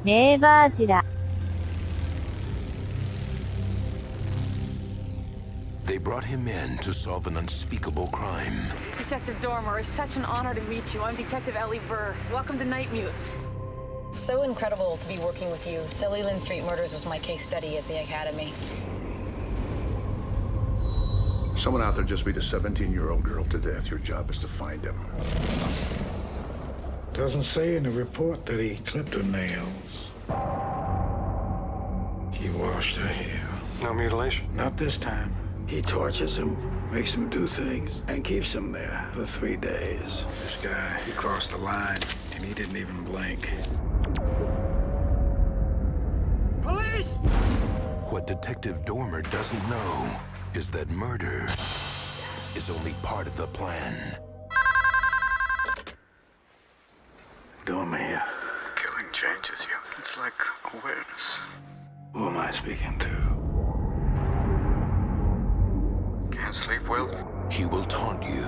レーバージラ They brought him in to solve an unspeakable crime. Detective Dormer, it's such an honor to meet you. I'm Detective Ellie Burr. Welcome to Night Mute. So incredible to be working with you. The Leland Street murders was my case study at the Academy. Someone out there just beat a 17-year-old girl to death. Your job is to find him. Doesn't say in the report that he clipped her nails. He washed her hair. No mutilation? Not this time. He tortures him, makes him do things, and keeps him there for 3 days. This guy, he crossed the line, and he didn't even blink. Police! What Detective Dormer doesn't know is that murder is only part of the plan. Dormer here. Killing changes you. It's like awareness. Who am I speaking to? Can't sleep well? He will taunt you.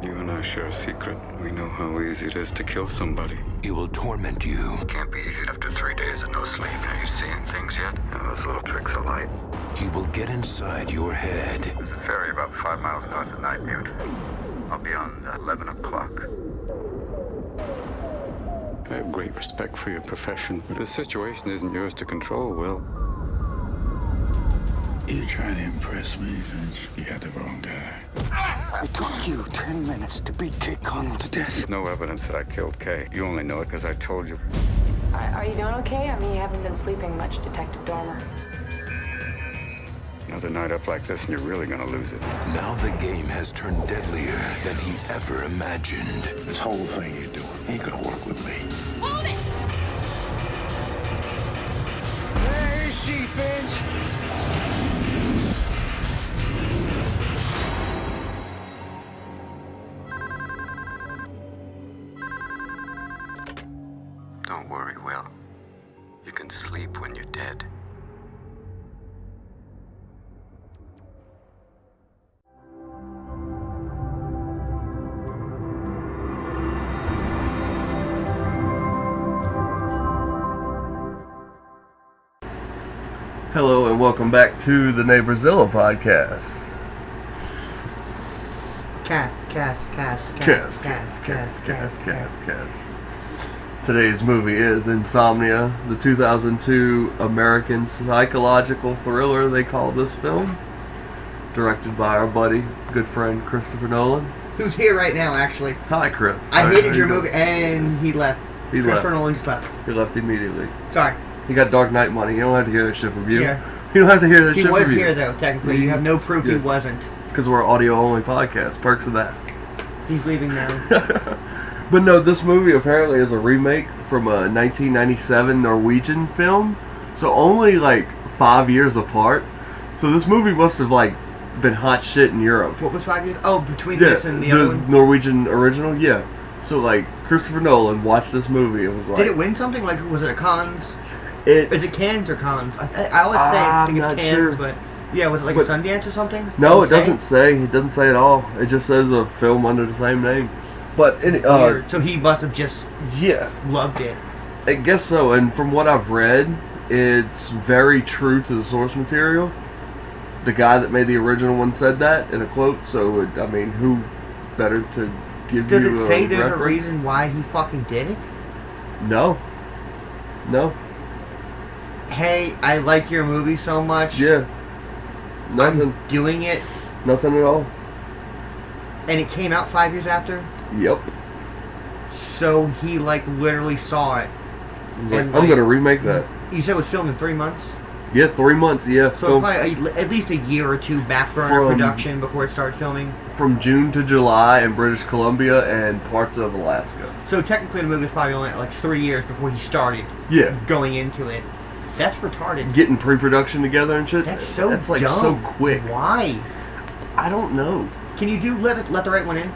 You and I share a secret. We know how easy it is to kill somebody. He will torment you. Can't be easy after 3 days of no sleep. Are you seeing things yet? Those little tricks of light. He will get inside your head. There's a ferry about 5 miles north of Night Mute. I'll be on 11 o'clock. I have great respect for your profession, but the situation isn't yours to control, Will. You're trying to impress me, Finch. You got the wrong guy. It took you 10 minutes to beat Kate Connell to death. No evidence that I killed Kay. You only know it because I told you. Are you doing okay? I mean, you haven't been sleeping much, Detective Dormer. Another night up like this and you're really gonna lose it. Now the game has turned deadlier than he ever imagined. This whole thing you're doing ain't gonna work with me. Hold it! Where is she, Finch? Don't worry, Will. You can sleep when you're dead. Hello and welcome back to the Neighborzilla podcast. Cast. Today's movie is Insomnia, the 2002 American psychological thriller they call this film. Directed by our buddy, good friend Christopher Nolan. Who's here right now, actually. Hi, Chris. I hated your movie, and he left. He Christopher left. Nolan just left. He left immediately. Sorry. He got Dark Knight money. You don't have to hear that shit from you. Yeah. You don't have to hear that shit from you. He was here, though, technically. You have no proof he wasn't. Because we're an audio-only podcast. Perks of that. He's leaving now. But no, this movie apparently is a remake from a 1997 Norwegian film. So only like 5 years apart. So this movie must have like been hot shit in Europe. What was 5 years? Oh, between this and the other one? Norwegian original, yeah. So like Christopher Nolan watched this movie and was like, did it win something? Like, was it a Cannes? Is it Cannes or Cannes? I always say I think it's Cannes, sure. But yeah, was it like a Sundance or something? No, it doesn't say. It doesn't say at all. It just says a film under the same name. But so he must have just loved it. I guess so. And from what I've read, it's very true to the source material. The guy that made the original one said that in a quote. So I mean, who better to give Does you it say a there's reference? a reason why he fucking did it? No. Hey, I like your movie so much. Yeah. Nothing. I'm doing it. Nothing at all. And it came out 5 years after? Yep. So he like literally saw it. He's like, I'm going to remake that. You said it was filmed in 3 months? Yeah, 3 months, yeah. So probably at least a year or two back burner production before it started filming? From June to July in British Columbia and parts of Alaska. So technically the movie was probably only like 3 years before he started going into it. That's retarded. Getting pre-production together and shit? That's so That's like dumb. so quick. Why? I don't know. Can you do let the right one in?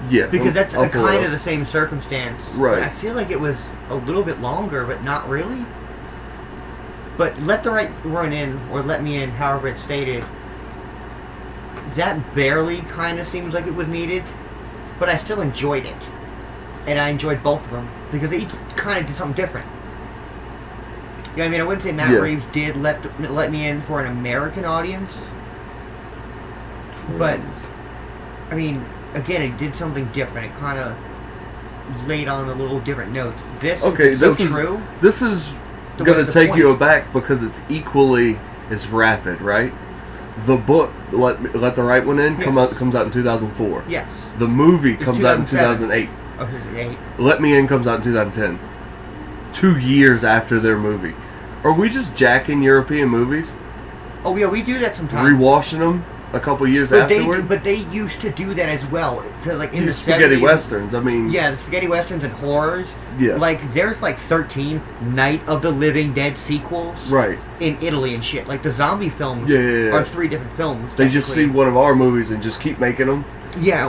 Yeah. Because that's kind of the same circumstance. Right. But I feel like it was a little bit longer, but not really. But let the right one in, or let me in, however it's stated. That barely kind of seems like it was needed, but I still enjoyed it. and I enjoyed both of them because they each kind of did something different. Yeah, I mean, I wouldn't say Matt Reeves did let me in for an American audience, but I mean, again, it did something different. It kind of laid on a little different notes. This is going to take you aback because it's equally as rapid, right? The book, Let the Right One In, comes out in 2004. Yes. The movie comes out in 2008. Oh, 2008. Let Me In comes out in 2010. 2 years after their movie. Are we just jacking European movies? Oh yeah, we do that sometimes. Rewashing them a couple years afterward? But they used to do that as well. So, like in the spaghetti 70s, westerns, I mean... Yeah, the spaghetti westerns and horrors. Yeah. Like, there's like 13 Night of the Living Dead sequels. Right. In Italy and shit. Like, the zombie films are 3 different films. They just see one of our movies and just keep making them. Yeah,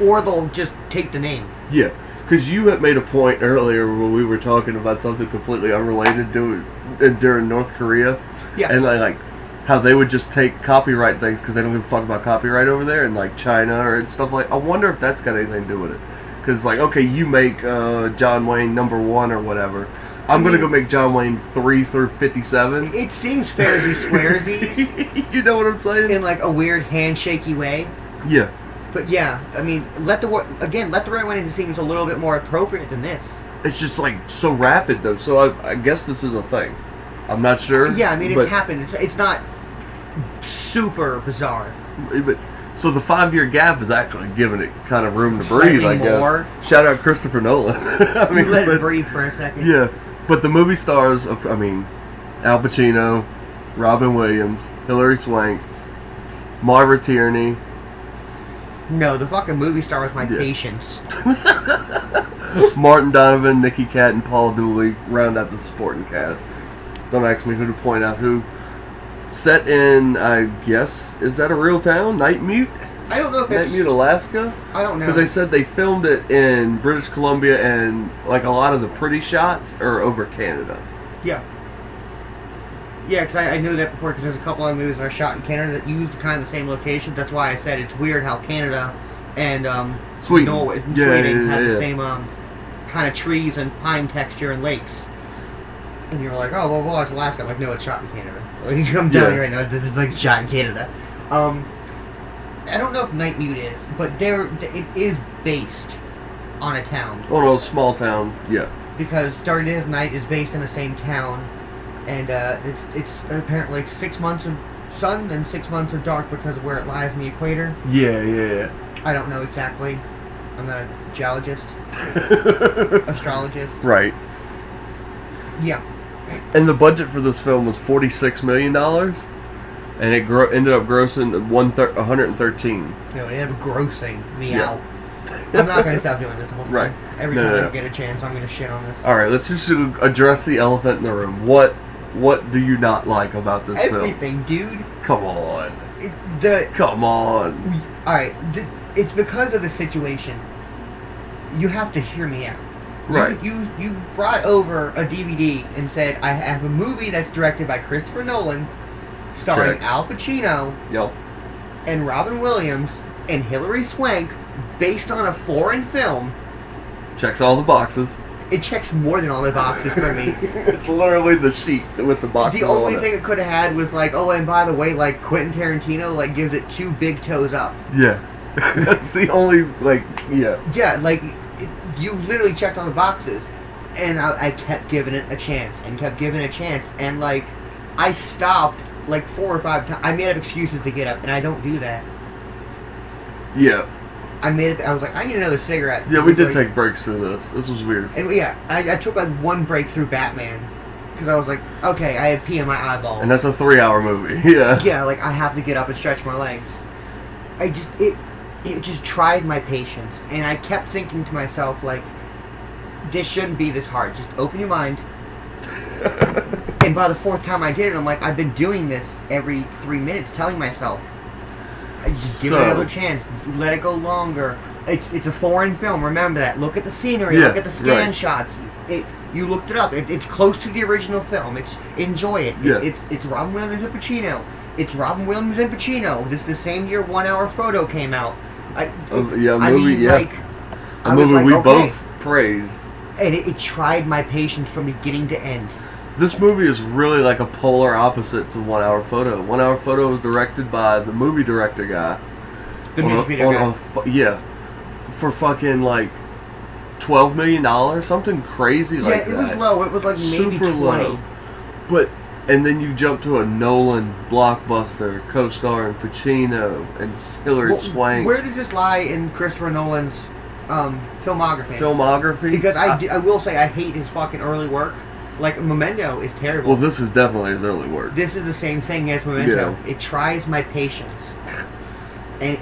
or they'll just take the name. Yeah. Because you had made a point earlier when we were talking about something completely unrelated during North Korea. Yeah. And like how they would just take copyright things because they don't give a fuck about copyright over there in like China or stuff like. I wonder if that's got anything to do with it. Because like, okay, you make John Wayne #1 or whatever. I'm gonna go make John Wayne 3 through 57. It seems fairsy squaresies. You know what I'm saying? In like a weird handshaky way. Yeah. But yeah, I mean, Let the Right One In seems a little bit more appropriate than this. It's just like so rapid though, so I guess this is a thing. I'm not sure. Yeah, I mean, it's happened. It's not super bizarre. But so the 5-year gap is actually giving it kind of room to breathe, I guess. More. Shout out Christopher Nolan. I mean, let it breathe for a second. Yeah, but the movie stars of, I mean, Al Pacino, Robin Williams, Hilary Swank, Margaret Tierney. No, the fucking movie star was my patience. Martin Donovan, Nicky Katt, and Paul Dooley round out the supporting cast. Don't ask me who to point out who. Set in, I guess, is that a real town? Nightmute? I don't know if it's... Nightmute, Alaska? I don't know. Because they said they filmed it in British Columbia and, like, a lot of the pretty shots are over Canada. Yeah. Yeah, because I knew that before, because there's a couple of movies that are shot in Canada that use kind of the same locations. That's why I said it's weird how Canada and Sweden, Norway, and Sweden have the same kind of trees and pine texture and lakes. And you're like, oh, well, it's Alaska. I'm like, no, it's shot in Canada. Like, I'm telling you right now, this is like shot in Canada. I don't know if Nightmute is, but it is based on a town. Oh no, small town, yeah. Because Darkness Night is based in the same town, and it's apparently like 6 months of sun and 6 months of dark because of where it lies in the equator. Yeah. I don't know exactly. I'm not a geologist, astrologist. Right. Yeah. And the budget for this film was $46 million, and it ended up grossing 113. No, it ended up grossing me out. I'm not going to stop doing this. Right. Every time I get a chance, I'm going to shit on this. All right, let's just address the elephant in the room. What do you not like about this film? Everything, dude. Come on. Come on. All right, it's because of the situation. You have to hear me out. Right. You brought over a DVD and said, I have a movie that's directed by Christopher Nolan, starring Al Pacino, and Robin Williams, and Hilary Swank, based on a foreign film. Checks all the boxes. It checks more than all the boxes for me. It's literally the sheet with the boxes. The only thing it could have had was like, oh, and by the way, like Quentin Tarantino, like gives it 2 big toes up. Yeah. That's the only, like, yeah. Yeah, like, you literally checked all the boxes. And I kept giving it a chance, and like, I stopped like 4 or 5 times. I made up excuses to get up, and I don't do that. Yeah. I was like, I need another cigarette. Yeah, we did take breaks through this. This was weird. And yeah, I took like 1 break through Batman. Because I was like, okay, I had pee in my eyeballs. And that's a 3-hour movie, yeah. Yeah, like, I have to get up and stretch my legs. It just tried my patience. And I kept thinking to myself, like, this shouldn't be this hard. Just open your mind. And by the 4th time I did it, I'm like, I've been doing this every 3 minutes, telling myself. Just give it another chance. Let it go longer. It's a foreign film. Remember that. Look at the scenery. Look at the scan shots. You looked it up. It's close to the original film. Enjoy it. It's Robin Williams and Pacino. It's Robin Williams and Pacino. This is the same year 1 Hour Photo came out. A movie we both crazed. And it tried my patience from beginning to end. This movie is really like a polar opposite to 1 Hour Photo. 1 Hour Photo was directed by the movie director guy. The music video guy. Yeah. For fucking like $12 million, something crazy like that. Yeah, it was low. It was like maybe Super 20. low. But, and then you jump to a Nolan blockbuster, co-starring Pacino and Hilary Swank. Where does this lie in Christopher Nolan's filmography? Filmography? Because I will say I hate his fucking early work. Like, Memento is terrible. Well, this is definitely his early work. This is the same thing as Memento. Yeah. It tries my patience. And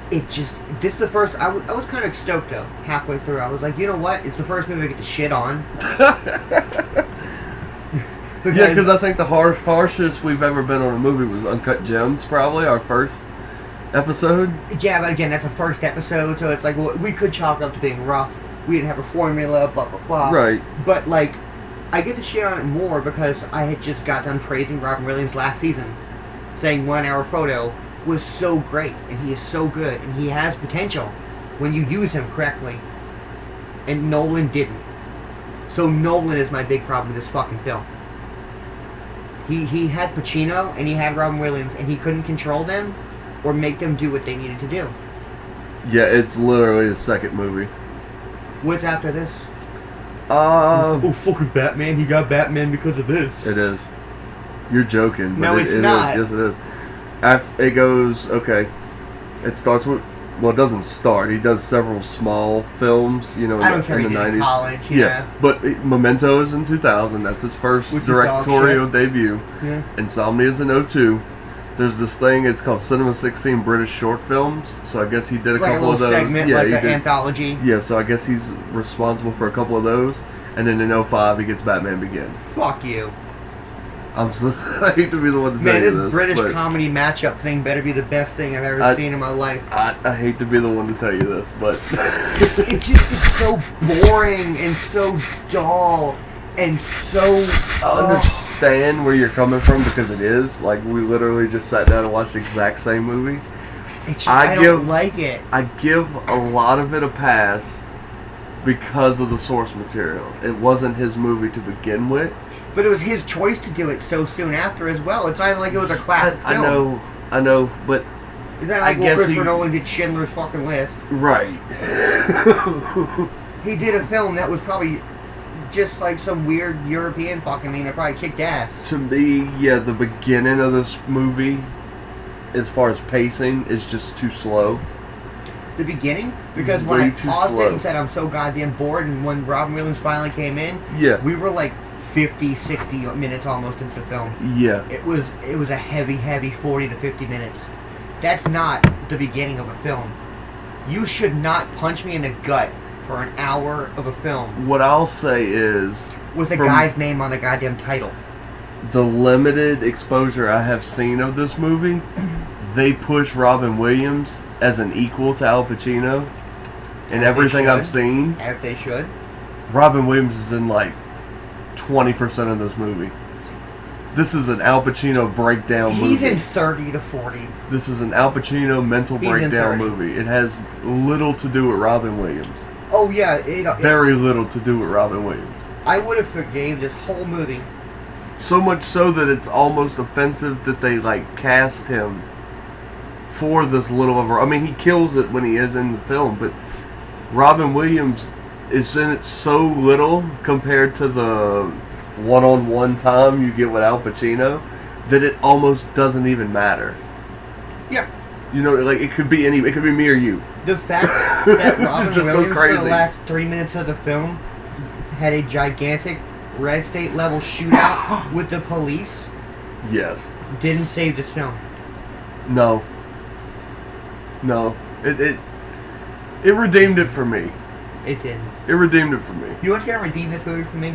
it just... This is the first... I was kind of stoked, though, halfway through. I was like, you know what? It's the first movie I get to shit on. Because I think the harshest we've ever been on a movie was Uncut Gems, probably, our first episode. Yeah, but again, that's the first episode, so it's like, well, we could chalk up to being rough. We didn't have a formula, blah, blah, blah. Right. But, like, I get to shit on it more because I had just got done praising Robin Williams last season, saying 1 Hour Photo was so great, and he is so good, and he has potential when you use him correctly. And Nolan didn't. So Nolan is my big problem with this fucking film. He had Pacino, and he had Robin Williams, and he couldn't control them or make them do what they needed to do. Yeah, it's literally the second movie. What's after this? Oh, fucking Batman. He got Batman because of this. It is. You're joking. But No, it's it not. Is. Yes, it is. It goes, okay. It starts with, well, it doesn't start. He does several small films, you know, I don't care in the if he did 90s. college, yeah. But Memento is in 2000. That's his first Which is directorial dog shit. debut. Yeah. Insomnia is in 02. There's this thing, it's called Cinema 16 British Short Films. So I guess he did a Like a couple of little those. segment, Yeah, like he an did. anthology. Yeah, so I guess he's responsible for a couple of those. And then in 05, he gets Batman Begins. Fuck you. I hate to be the one to tell Man, you this this. British but comedy matchup thing better be the best thing I've ever seen in my life. I hate to be the one to tell you this, but It just is so boring and so dull and so... I understand where you're coming from because it is. Like, we literally just sat down and watched the exact same movie. It's just, I don't like it. I give a lot of it a pass because of the source material. It wasn't his movie to begin with. But it was his choice to do it so soon after as well. It's not even like it was a classic film. I know, but It's not like I guess Christopher Nolan did Schindler's fucking List. right. He did a film that was probably just like some weird European fucking thing that probably kicked ass. To me, yeah, the beginning of this movie, as far as pacing, is just too slow. The beginning? Because when Way I too paused slow. it and said I'm so goddamn bored, and when Robin Williams finally came in, Yeah. we were like 50, 60 minutes almost into the film. Yeah. It was a heavy 40 to 50 minutes. That's not the beginning of a film. You should not punch me in the gut for an hour of a film What I'll say is, with a from guy's name on the goddamn title. the limited exposure I have seen of this movie, they push Robin Williams as an equal to Al Pacino. In As they everything I've should. seen, As they should. Robin Williams is in like 20% of this movie. This is an Al Pacino breakdown movie. He's in 30 to 40. This is an Al Pacino mental He's in breakdown 30. movie. It has little to do with Robin Williams. Oh yeah, Very little to do with Robin Williams. I would have forgave this whole movie. So much so that it's almost offensive that they like cast him for this little of a... I mean, he kills it when he is in the film, but Robin Williams is in it so little compared to the one-on-one time you get with Al Pacino that it almost doesn't even matter. Yeah. You know, like it could be it could be me or you. The fact that Robin just goes Williams for crazy. the last 3 minutes of the film had a gigantic Red State level shootout with the police Yes. didn't save this film. No. It redeemed it for me. It didn't. It redeemed it for me. You want to get redeem this movie for me?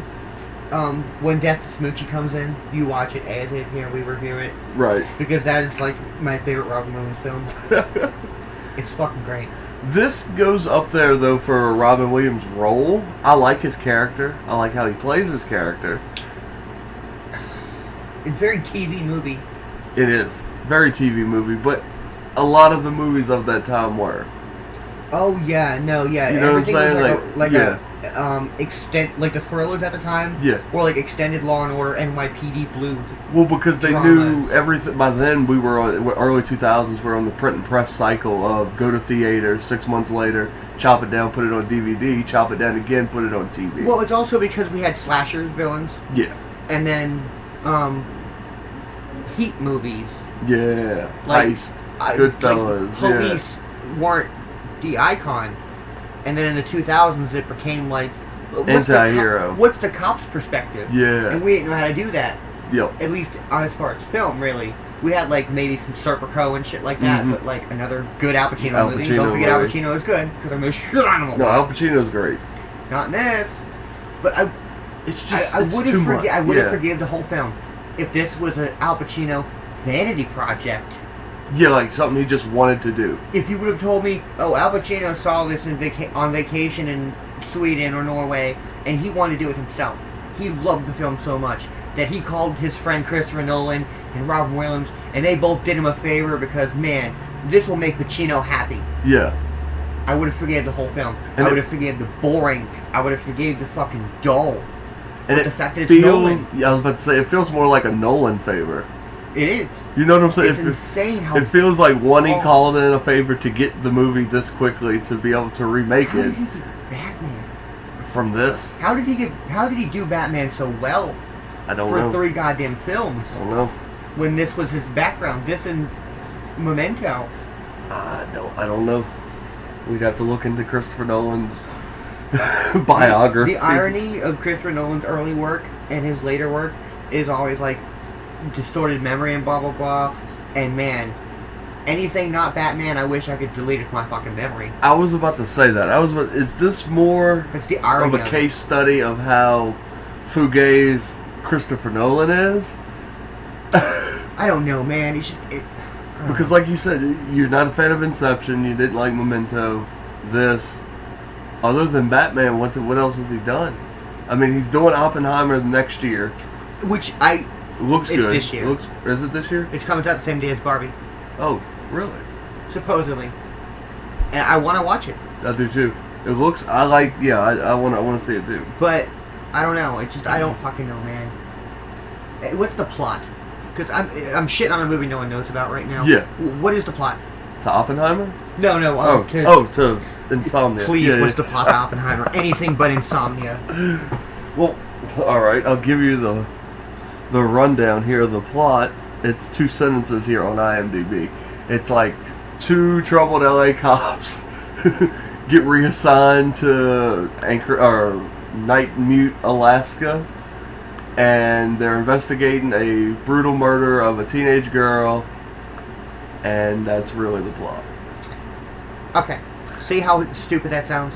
When Death to Smoochie comes in, you watch it as it here, we review it. Right. Because that is like my favorite Robin Williams film. It's fucking great. This goes up there though for Robin Williams' role. I like his character. I like how he plays his character. It's very TV movie. It is. Very TV movie, but a lot of the movies of that time were. Oh yeah, no, yeah. You know what I'm Everything saying? was like like the thrillers at the time. Yeah. Or like extended Law and Order, NYPD Blue. Well, because they dramas. knew everything. By then, we were on early 2000s. We're on the print and press cycle of go to theater. 6 months later, chop it down, put it on DVD. Chop it down again, put it on TV. Well, it's also because we had slashers villains. Yeah. And then Heat movies. Yeah. Like, Heist. Goodfellas. Like, police weren't the icon. And then in the 2000s, it became like... Anti-hero. What's the cop's perspective? Yeah. And we didn't know how to do that. Yep. At least as far as film, really. We had like maybe some Serpico and shit like that, but like another good Al Pacino movie. Don't forget Al Pacino is good, because I'm going to shit on him. No, Al Pacino's great. Not in this. But it's just, I it's would too have much. I would have forgiven the whole film if this was an Al Pacino vanity project. Yeah, like something he just wanted to do. If you would have told me, oh, Al Pacino saw this on vacation in Sweden or Norway, and he wanted to do it himself. He loved the film so much that he called his friend Christopher Nolan and Robin Williams, and they both did him a favor because, man, this will make Pacino happy. Yeah. I would have forgave the whole film. And I would have forgave the boring. I would have forgave the fucking dull. And but it the fact that it's feels, Nolan. Yeah, I was about to say, it feels more like a Nolan favor. It is. You know what I'm saying? It's insane how... It feels like one, he called in a favor to get the movie this quickly to be able to remake How it. did he get Batman? From this. How did he do Batman so well? I don't know. For 3 goddamn films. I don't know. When this was his background. This and Memento. I don't know. We'd have to look into Christopher Nolan's biography. The irony of Christopher Nolan's early work and his later work is always like distorted memory and blah blah blah. And man, anything not Batman, I wish I could delete it from my fucking memory. I was about to say that. Is this more It's the irony of a case study of how fugazi Christopher Nolan is? I don't know, man. He's just... Because like you said, you're not a fan of Inception, you didn't like Memento, this. Other than Batman, what else has he done? I mean, he's doing Oppenheimer next year. Which Looks it's good. This year. Is it this year? It comes out the same day as Barbie. Oh, really? Supposedly. And I want to watch it. I do too. It looks, I want to see it too. But, I don't know. It's just, I don't fucking know, man. What's the plot? Because I'm shitting on a movie no one knows about right now. Yeah. What is the plot? To Oppenheimer? No. To Insomnia. Please, what's the plot to Oppenheimer? Anything but Insomnia. Well, alright, I'll give you the rundown here of the plot. It's 2 sentences here on IMDb. It's like 2 troubled LA cops get reassigned to Night Mute, Alaska, and they're investigating a brutal murder of a teenage girl, and that's really the plot. Okay. See how stupid that sounds?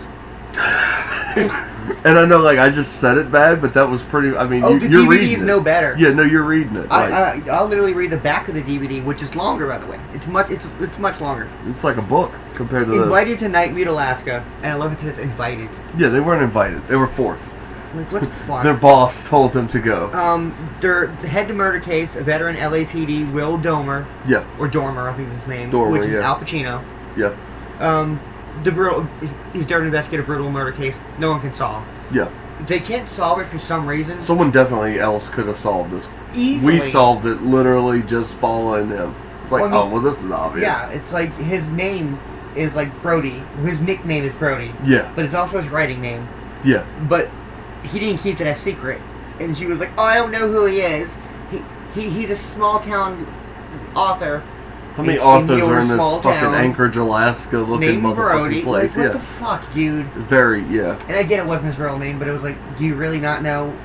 And I know, like, I just said it bad, but that was pretty... I mean, the you're DVD's reading it. no better. Yeah, no, you're reading it. I'll literally read the back of the DVD, which is longer, by the way. It's much longer. It's like a book compared to this. Invited to Night Mute, Alaska, and I love it says invited. Yeah, they weren't invited. They were forced. Like, what the fuck? Their boss told them to go. Their head to murder case, a veteran LAPD, Will Dormer. Yeah. Or Dormer, I think is his name. Dormer, which is yeah. Al Pacino. Yeah. He's there to investigate a brutal murder case no one can solve. Yeah. They can't solve it for some reason. Someone definitely else could have solved this. Easily. We solved it literally just following him. It's like, this is obvious. Yeah, it's like his name is like Brody. His nickname is Brody. Yeah. But it's also his writing name. Yeah. But he didn't keep it a secret. And she was like, oh, I don't know who he is. He's a small town author. How many authors are in this small fucking town Anchorage, Alaska looking named Brody. motherfucking place? Like, what the fuck, dude? Very, yeah. And again, it wasn't his real name, but it was like, do you really not know?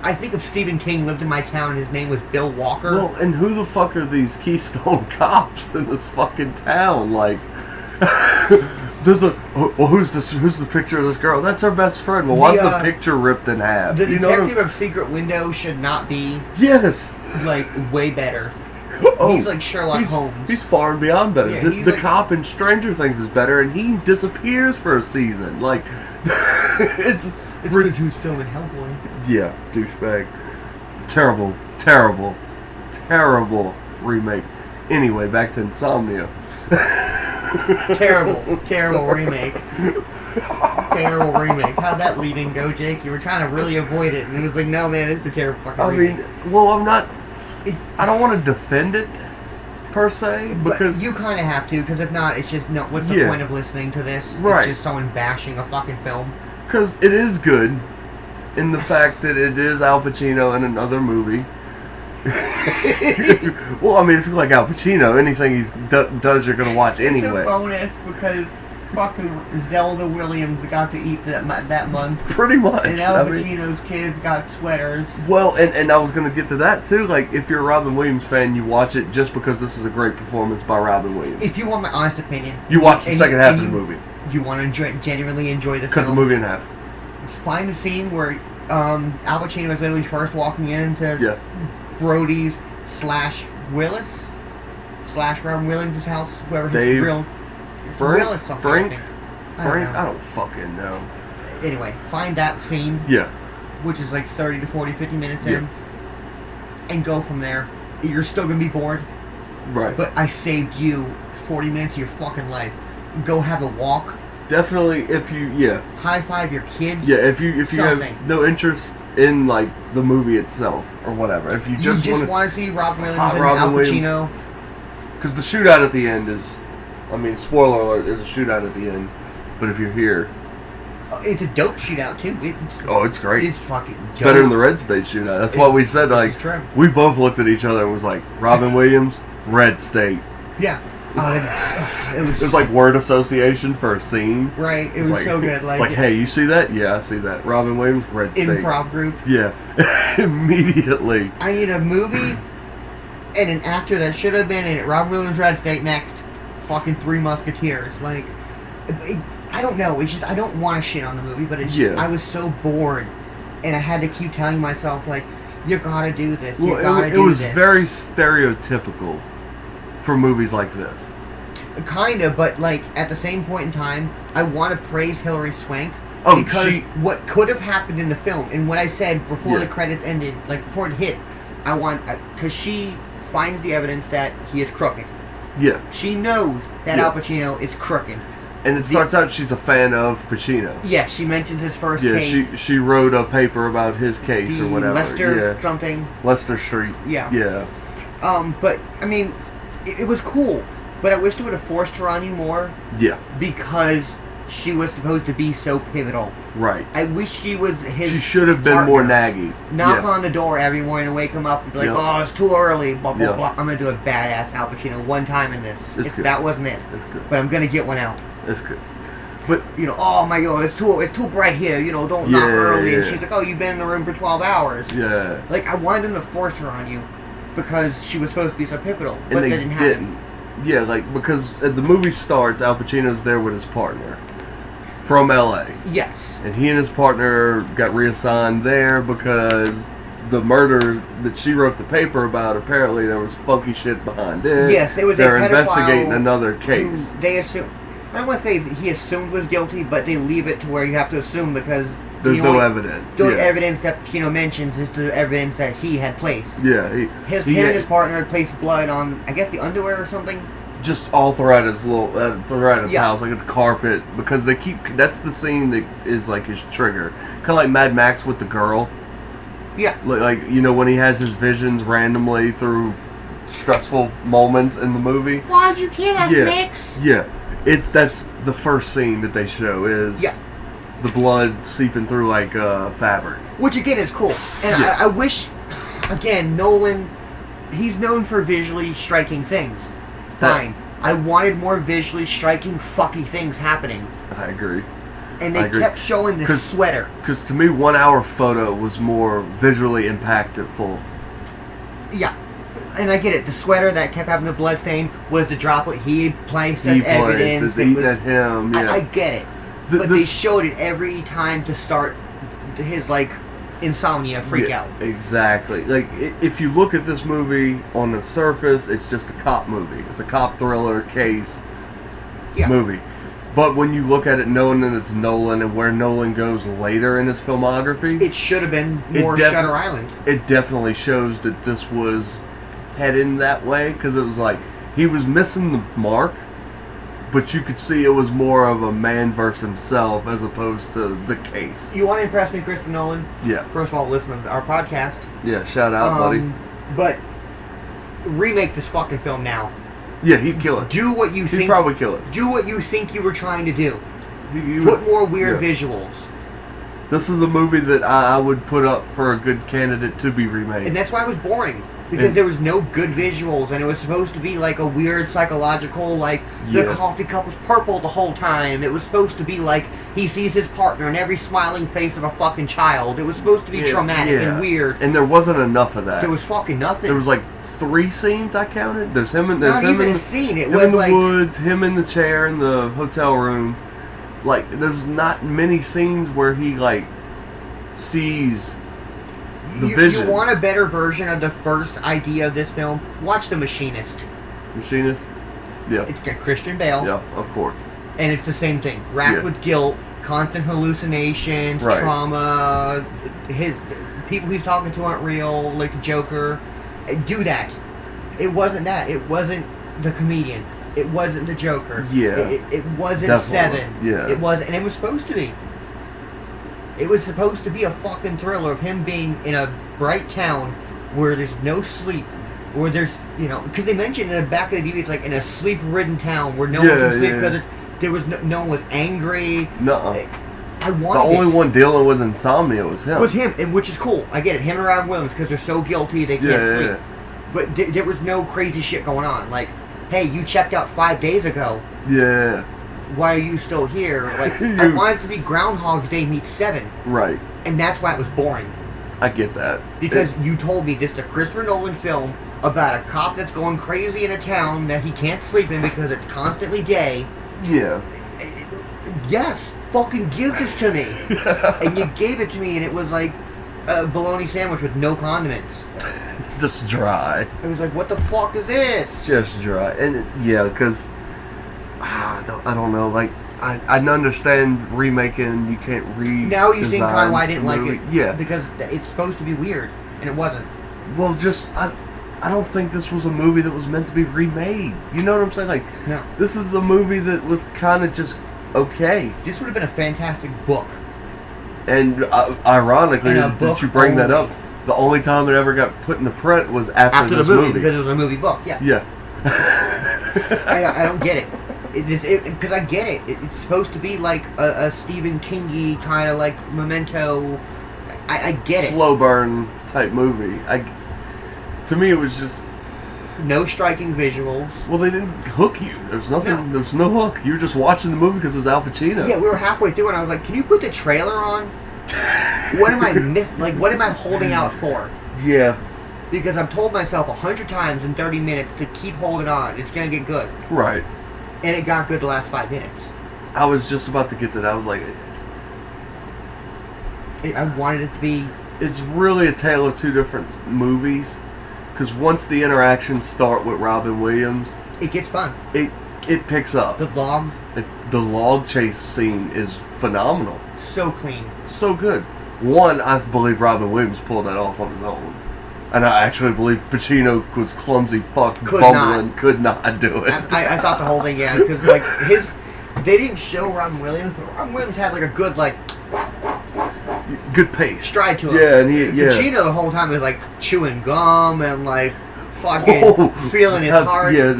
I think if Stephen King lived in my town and his name was Bill Walker. Well, and who the fuck are these Keystone cops in this fucking town? Like, who's the picture of this girl? That's her best friend. Well, why's the picture ripped in half? The detective of Secret Window should not be, yes, like, way better. Oh, he's like Sherlock Holmes. He's far and beyond better. Yeah, the like, cop in Stranger Things is better, and he disappears for a season. Like, it's because he was filming Hellboy. Yeah, douchebag. Terrible, terrible, terrible remake. Anyway, back to Insomnia. Terrible remake. Terrible remake. How'd that lead-in go, Jake? You were trying to really avoid it, and it was like, no, man, it's a terrible fucking remake. mean, well, I'm not... I don't want to defend it, per se, because... But you kind of have to, because if not, it's just, no. What's the point of listening to this? Right. It's just someone bashing a fucking film. Because it is good, in the fact that it is Al Pacino in another movie. Well, I mean, if you like Al Pacino, anything he does, you're gonna watch anyway. It's a bonus because fucking Zelda Williams got to eat that month. Pretty much. And Al Pacino's kids got sweaters. Well, and I was gonna get to that too. Like, if you're a Robin Williams fan, you watch it just because this is a great performance by Robin Williams. If you want my honest opinion, you watch the second half of the movie. You want to genuinely enjoy the film. Cut the movie in half. Find the scene where Al Pacino is literally first walking into Brody's / Willis / Robin Williams' house, whoever his real Willis something. I don't fucking know. Anyway, find that scene. Yeah. Which is like 30 to 40, 50 minutes in, and go from there. You're still gonna be bored, right? But I saved you 40 minutes of your fucking life. Go have a walk. Definitely, if you high five your kids. Yeah, if you have no interest in like the movie itself or whatever, if you just want to see Robin Williams and Al Pacino, because the shootout at the end is, I mean, spoiler alert, there's a shootout at the end. But if you're here, it's a dope shootout too. It's great. It's fucking. It's better than the Red State shootout. That's what we said. Like, we both looked at each other and was like, Robin Williams, Red State. Yeah. It was like word association for a scene. Right, it was like, so good. Like, it's like, hey, you see that? Yeah, I see that. Robin Williams, Red State. Improv group. Yeah. Immediately. I need a movie and an actor that should have been in it. Robin Williams, Red State, next. Fucking Three Musketeers. Like, I don't know. It's just, I don't want to shit on the movie, but it's just, I was so bored. And I had to keep telling myself, like, you gotta do this. You gotta do this. It was very stereotypical for movies like this. Kind of, but like at the same point in time, I want to praise Hilary Swank because what could have happened in the film, and what I said before the credits ended, like before it hit, I want, because she finds the evidence that he is crooked. Yeah. She knows that Al Pacino is crooked. And it starts out she's a fan of Pacino. Yes, she mentions his first case. Yeah, she wrote a paper about his case or whatever. Lester something. Lester Street. Yeah. Yeah. But I mean, it was cool, but I wish they would have forced her on you more. Yeah. Because she was supposed to be so pivotal. Right. I wish she was his. She should have been more naggy. Knock on the door every morning and wake him up and be like, "Oh, it's too early." Blah blah blah. I'm gonna do a badass Al Pacino one time in this. It's good. That wasn't it. It's good. But I'm gonna get one out. It's good. But oh my god, it's too bright here. Don't knock early. And she's like, "Oh, you've been in the room for 12 hours." Yeah. Like, I wanted them to force her on you because she was supposed to be so pivotal, but and they didn't happen. Yeah, like, because the movie starts, Al Pacino's there with his partner from LA. Yes. And he and his partner got reassigned there because the murder that she wrote the paper about, apparently there was funky shit behind it. Yes, it was They're investigating another case. They assume, I don't want to say that he assumed was guilty, but they leave it to where you have to assume because there's no evidence. The only evidence that Pacino mentions is the evidence that he had placed. Yeah, him and his partner had placed blood on, I guess, the underwear or something. Just all throughout his house, like at the carpet, because they keep. That's the scene that is like his trigger, kind of like Mad Max with the girl. Yeah. Like when he has his visions randomly through stressful moments in the movie. Why'd you kill us, Mix? Yeah, that's the first scene that they show is the blood seeping through like fabric. Which again is cool, and I wish, again, Nolan, he's known for visually striking things. Fine. I wanted more visually striking fucky things happening. I agree. And they kept showing this sweater. Because to me, 1 hour photo was more visually impactful. Yeah. And I get it. The sweater that kept having the blood stain was the droplet he placed as evidence. It's eating at him. Yeah. I get it. But they showed it every time to start his, like, insomnia freak out. Exactly. Like, if you look at this movie on the surface, it's just a cop movie. It's a cop thriller case movie. But when you look at it knowing that it's Nolan and where Nolan goes later in his filmography, it should have been more Shutter Island. It definitely shows that this was heading that way, because it was like he was missing the mark, but you could see it was more of a man versus himself as opposed to the case. You want to impress me, Christopher Nolan? Yeah. First of all, listen to our podcast. Yeah, shout out, buddy. But remake this fucking film now. Yeah, he'd kill it. Do what you think. He'd probably kill it. Do what you think you were trying to do. He Put would- more weird yeah. visuals. This is a movie that I would put up for a good candidate to be remade. And that's why it was boring. Because there was no good visuals, and it was supposed to be like a weird psychological, like, the Yeah. coffee cup was purple the whole time. It was supposed to be like, he sees his partner in every smiling face of a fucking child. It was supposed to be traumatic and weird. And there wasn't enough of that. There was fucking nothing. There was like 3 scenes I counted. There's him in Not even a scene. It him was in the like, woods, him in the chair in the hotel room. Like, there's not many scenes where he like sees the vision. You want a better version of the first idea of this film? Watch The Machinist. Machinist? Yeah. It's got Christian Bale. Yeah, of course. And it's the same thing. Racked with guilt, constant hallucinations, Right. trauma, his people he's talking to aren't real, like the Joker. Do that. It wasn't that. It wasn't the comedian. It wasn't the Joker. Yeah. It wasn't Definitely. Seven. Yeah. It wasn't, and it was supposed to be. It was supposed to be a fucking thriller of him being in a bright town where there's no sleep, where there's, you know, because they mentioned in the back of the DVD, it's like in a sleep-ridden town where no one can sleep because there was no one was angry. Nuh-uh. I wanted The only one dealing with insomnia was him. was him, and which is cool. I get it. Him and Robin Williams, because they're so guilty they can't sleep. Yeah. But there was no crazy shit going on. Like, hey, you checked out 5 days ago. Yeah. Why are you still here? Like, I wanted it to be Groundhog's Day meets Seven, Right. and that's why it was boring. I get that. Because you told me this is a Christopher Nolan film about a cop that's going crazy in a town that he can't sleep in because it's constantly day. Yeah. Yes, fucking give this to me. And you gave it to me, and it was like a bologna sandwich with no condiments. Just dry. It was like, what the fuck is this? Just dry. And yeah, because I don't know. Like, I understand remaking. You can't redesign. Now you see kind of why I didn't the like movie. it. Yeah. Because it's supposed to be weird, and it wasn't. Well, just I don't think this was a movie that was meant to be remade. You know what I'm saying? Like, No. this is a movie that was kind of just okay. This would have been a fantastic book. And ironically, And a that book you bring that only. up, the only time it ever got put into print was after After this the movie, because it was a movie book. Yeah. Yeah. I don't get it. Because I get it. It's supposed to be like a Stephen King-y kind of like Memento. I get it. Slow burn type movie. To me, it was just. No striking visuals. Well, they didn't hook you. There's nothing. No. There's no hook. You were just watching the movie because it was Al Pacino. Yeah, we were halfway through, and I was like, "Can you put the trailer on? What am I Like, what am I holding out for?" Yeah. Because I've told myself 100 times in 30 minutes to keep holding on. It's gonna get good, Right. and it got good the last 5 minutes. I was just about to get to that. I was like, I wanted it to be. it's really a tale of two different movies. Because once the interactions start with Robin Williams, It gets fun. it picks up. The log, The log chase scene is phenomenal. so clean. So good. One, I believe Robin Williams pulled that off on his own. And I actually believe Pacino was clumsy, bumbling, could not do it. I thought the whole thing, yeah, because like they didn't show Robin Williams, but Robin Williams had like a good like Good pace. stride to him. Yeah, and Pacino the whole time was like chewing gum and like fucking feeling his heart. Yeah,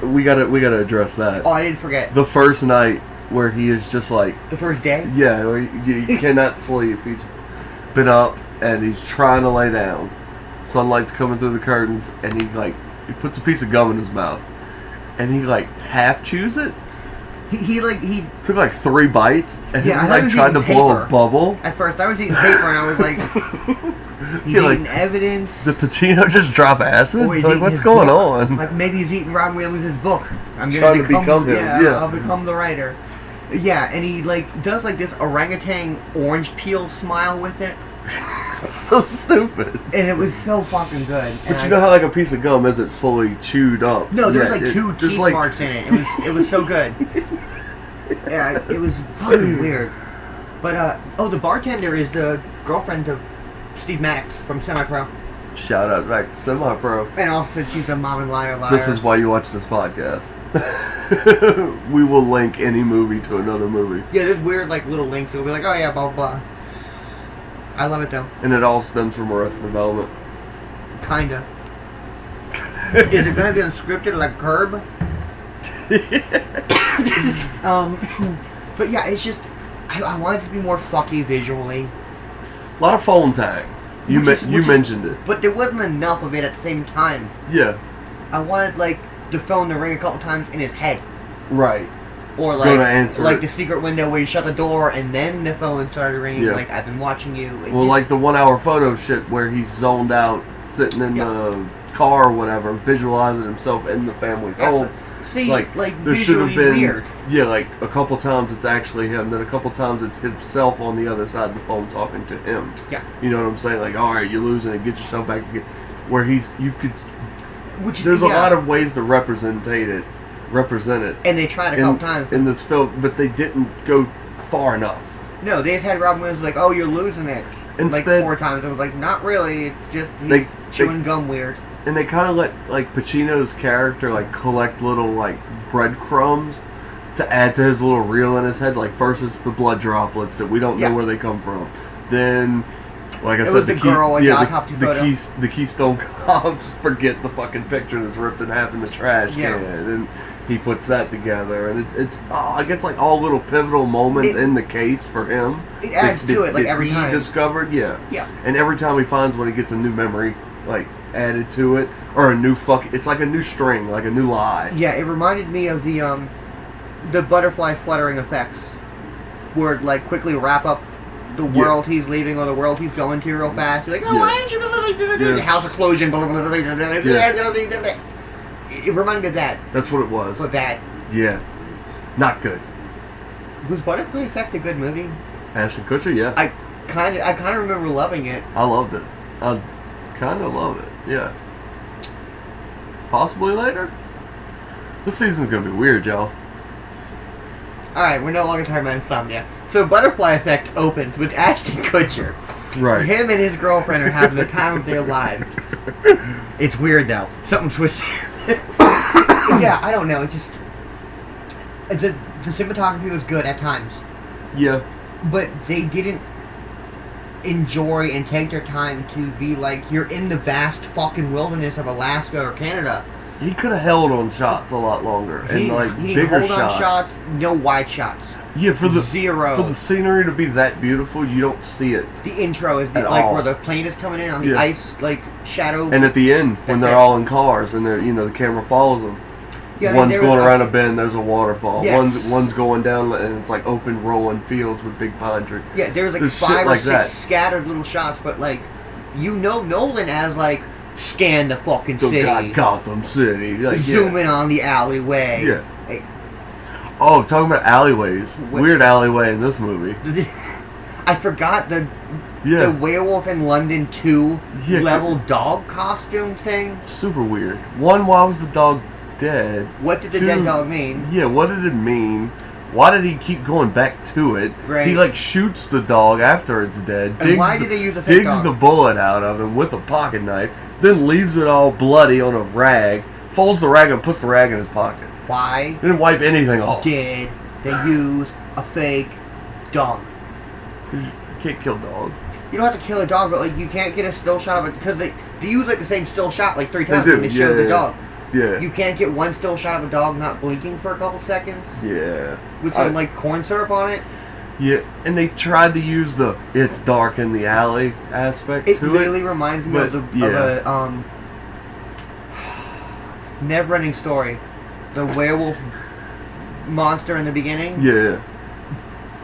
we gotta address that. Oh, I didn't forget. The first night where he is just like, The first day? yeah, where you cannot sleep. He's been up and he's trying to lay down. Sunlight's coming through the curtains, and he puts a piece of gum in his mouth, and he like half chews it. He Took like 3 bites, and Yeah, I he thought like he was tried to eating blow paper. a bubble. at first I was eating paper and I was like, he's You're eating like, evidence. Did Pacino just drop acid? Or he's Like, eating what's his going book. on? Like maybe he's eating Robin Williams' book. I'm Trying gonna to become him, yeah. I'll become the writer. Yeah, and he like does like this orangutan orange peel smile with it, It's so stupid. and it was so fucking good. But you know how like a piece of gum isn't fully chewed up? No, there's Yeah, like 2 there's teeth like- marks in it. It was so good. Yeah, it was fucking weird. But the bartender is the girlfriend of Steve Maddox from Semi-Pro, Shout out back to Semi-Pro. and also she's a mom and liar. This is why you watch this podcast. We will link any movie to another movie. Yeah, there's weird like little links. It'll be like, oh yeah, blah blah. I love it though. And it all stems from Arrested Development. Kinda. Is it gonna be unscripted like Curb? But yeah, it's just I want it to be more fucky visually. A lot of phone tag. You mentioned it. But there wasn't enough of it at the same time. Yeah. I wanted like the phone to ring a couple times in his head. Right. Or like Gonna answer like it. the secret window where you shut the door and then the phone started ringing. Yeah. Like I've been watching you. Well, like the 1 hour photo shit where he's zoned out, sitting in the car or whatever, visualizing himself in the family's home. See, like there should have been weird. Yeah, like a couple times it's actually him, then a couple times it's himself on the other side of the phone talking to him. Yeah. You know what I'm saying? Like, all right, you're losing it, get yourself back again. Where there's a lot of ways to represent it, and they tried a couple times in this film, but they didn't go far enough. No, they just had Robin Williams like, oh, you're losing it. Instead, like 4 times. I was like, not really. It's just he's chewing gum weird. And they kind of let like Pacino's character like collect little like breadcrumbs to add to his little reel in his head. Like first it's the blood droplets that we don't know where they come from. Then, like I said, the Keystone Cops forget the fucking picture that's ripped in half in the trash can, and he puts that together. And it's I guess like all little pivotal moments in the case for him. It adds to it like every time he discovered, Yeah. And every time he finds when he gets a new memory, like added to it, or a new it's like a new string, like a new lie. Yeah, it reminded me of the butterfly fluttering effects, where it like quickly wrap up the world he's leaving or the world he's going to real fast. You're like, oh, why aren't you the house explosion? Blah, blah, blah, blah, blah, blah. It reminded me of that. That's what it was. But that. Yeah. Not good. Was Butterfly Effect a good movie? Ashton Kutcher, yeah. I kind of remember loving it. I loved it. I kind of love it. Yeah. Possibly later. This season's gonna be weird, y'all. Alright, we're no longer talking about Insomnia. So Butterfly Effect opens with Ashton Kutcher. Right. Him and his girlfriend are having the time of their lives. It's weird though. Something twisted. Yeah, I don't know. It's just the cinematography was good at times. Yeah. But they didn't enjoy and take their time to be like, you're in the vast fucking wilderness of Alaska or Canada. He could have held on shots a lot longer and like he bigger hold shots. On shots. No wide shots. Yeah, for the zero scenery to be that beautiful, you don't see it. The intro is like all. where the plane is coming in on the ice, like shadow. And at the end, when they're all in cars and they're the camera follows them. Yeah, one's going around a bend, there's a waterfall. Yes. One's going down, and it's like open rolling fields with big pine trees. Yeah, there's like 5 or 6 scattered little shots, but like, Nolan as like, scan the fucking city. Gotham City. Like, zoom in on the alleyway. Yeah. Oh, talking about alleyways. Weird alleyway in this movie. I forgot the Werewolf in London 2 level dog costume thing. Super weird. One, why was the dog dead? What did the dead dog mean? Yeah, what did it mean? Why did he keep going back to it? Right. He like shoots the dog after it's dead. And why did they use a fake dog? Digs the bullet out of him with a pocket knife, then leaves it all bloody on a rag, folds the rag and puts the rag in his pocket. Why? Didn't wipe anything off. Did they use a fake dog? You can't kill dogs. You don't have to kill a dog, but like you can't get a still shot of it because they use like the same still shot like 3 times when they show the dog. Yeah. You can't get one still shot of a dog not blinking for a couple seconds. Yeah. With some like corn syrup on it. Yeah, and they tried to use the "it's dark in the alley" aspect to it. It literally reminds me of a Never-Ending Story, the werewolf monster in the beginning. Yeah.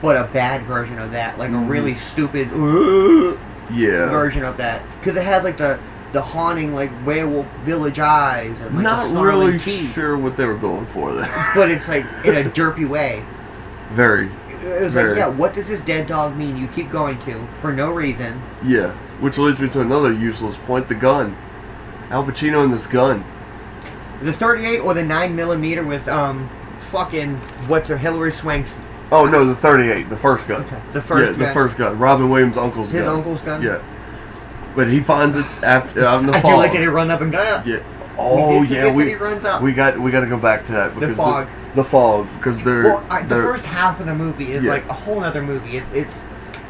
But a bad version of that, like a really stupid version of that, because it has like the haunting like werewolf village eyes and like not the really teeth. Sure what they were going for there. But it's like in a derpy way. Very. It was like, yeah, what does this dead dog mean? You keep going to for no reason. Yeah, which leads me to another useless point: the gun. Al Pacino and this gun. The 38 or the 9mm with fucking what's her Hillary Swank's. Oh no, the 38, the first gun. Okay. The first gun. The first gun. Robin Williams' uncle's gun. His uncle's gun. Yeah. But he finds it after out in the I fall. feel like they run up and gun up. Yeah. Oh did yeah, forget that he runs up. we got to go back to that because fog. the fog because the first half of the movie is Yeah. like a whole other movie.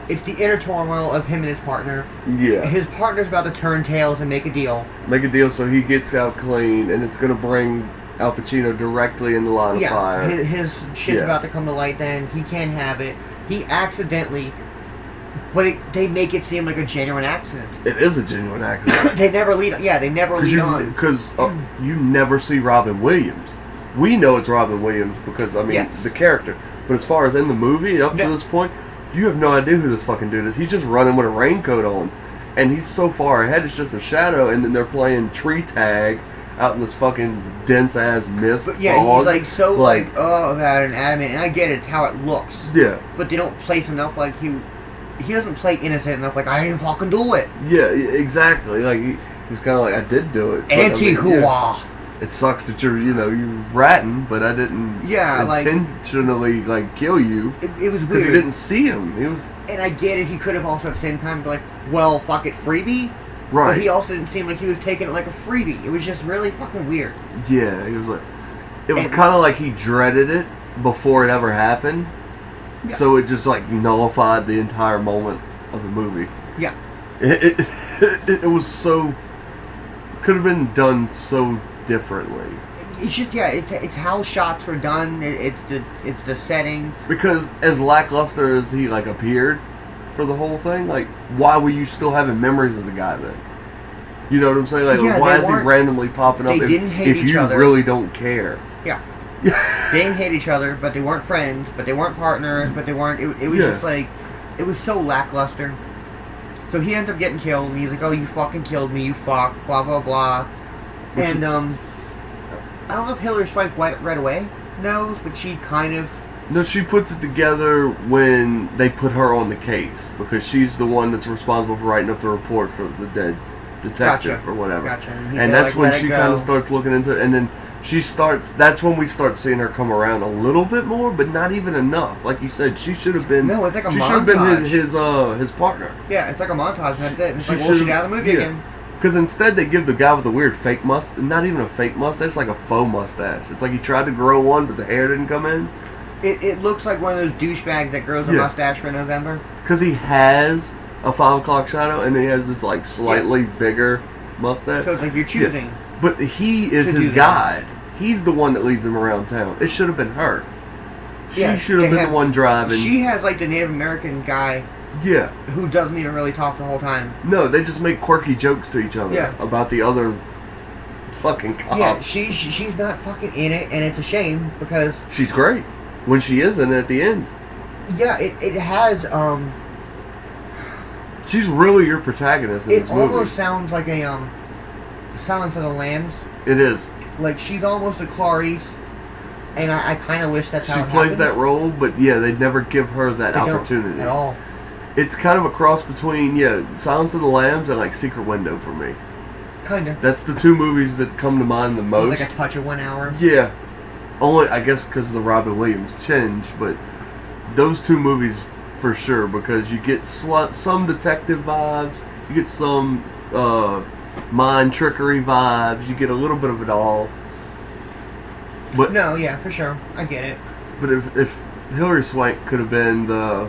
It's the inner turmoil of him and his partner. Yeah. His partner's about to turn tails and make a deal. Make a deal so he gets out clean, and it's gonna bring Al Pacino directly in the line of fire. His shit's about to come to light. Then he can't have it. He accidentally, but they make it seem like a genuine accident. It is a genuine accident. They never lead. Yeah, they never lead on. Because you never see Robin Williams. We know it's Robin Williams because Yes. the character. But as far as in the movie, up to this point, you have no idea who this fucking dude is. He's just running with a raincoat on, and he's so far ahead. It's just a shadow, and then they're playing tree tag out in this fucking dense ass mist. But yeah, fog. he's like so about an adamant, and I get it. It's how it looks. Yeah. But they don't place enough like he doesn't play innocent enough. Like I didn't fucking do it. Yeah, exactly. Like he's kind of like I did do it. but, Anti-hua. It sucks that you're ratting, but I didn't intentionally kill you. It was because weird. he didn't see him. He was And I get it. He could have also at the same time been like, well, fuck it, freebie. right. But he also didn't seem like he was taking it like a freebie. It was just really fucking weird. Yeah, he was like. It was kind of like he dreaded it before it ever happened, so it just nullified the entire moment of the movie. Yeah. It was so could have been done so differently. It's just it's how shots were done. It's the setting. Because as lackluster as he appeared for the whole thing, why were you still having memories of the guy then? You know what I'm saying? Why is he randomly popping up they didn't hate if each you other. really don't care? Yeah. They didn't hate each other, but they weren't friends, but they weren't partners, but they weren't. It was just it was so lackluster. So he ends up getting killed, and he's like, "Oh, you fucking killed me, you fuck, blah blah blah." And I don't know if Hillary Swank right away knows, but she kind of. No, she puts it together when they put her on the case because she's the one that's responsible for writing up the report for the dead detective or whatever. Gotcha. And that's when she kind of starts looking into it, and then she starts. That's when we start seeing her come around a little bit more, but not even enough. Like you said, she should have been. No, it's like a montage. She should have been his partner. Yeah, it's like a montage, and that's it. And it's she's out of the movie again. Because instead they give the guy with the weird fake mustache, not even a fake mustache, it's like a faux mustache. It's like he tried to grow one, but the hair didn't come in. It looks like one of those douchebags that grows a mustache for November. Because he has a 5 o'clock shadow, and he has this slightly bigger mustache. So it's like you're choosing. Yeah. But he is his guide. He's the one that leads him around town. It should have been her. She should have been the one driving. She has the Native American guy. Yeah. Who doesn't even really talk the whole time. No, they just make quirky jokes to each other about the other fucking cops. Yeah, she's not fucking in it, and it's a shame because she's great when she is in it at the end. Yeah, it has she's really your protagonist in this movie. It almost sounds like a Silence of the Lambs. It is. Like she's almost a Clarice. And I kind of wish that's how she plays that role, but they'd never give her that opportunity at all. It's kind of a cross between Silence of the Lambs and Secret Window for me. Kinda. That's the two movies that come to mind the most. Like a touch of 1 hour. Yeah, only I guess because of the Robin Williams tinge, but those two movies for sure because you get some detective vibes, you get some mind trickery vibes, you get a little bit of it all. But no, yeah, for sure, I get it. But if Hillary Swank could have been the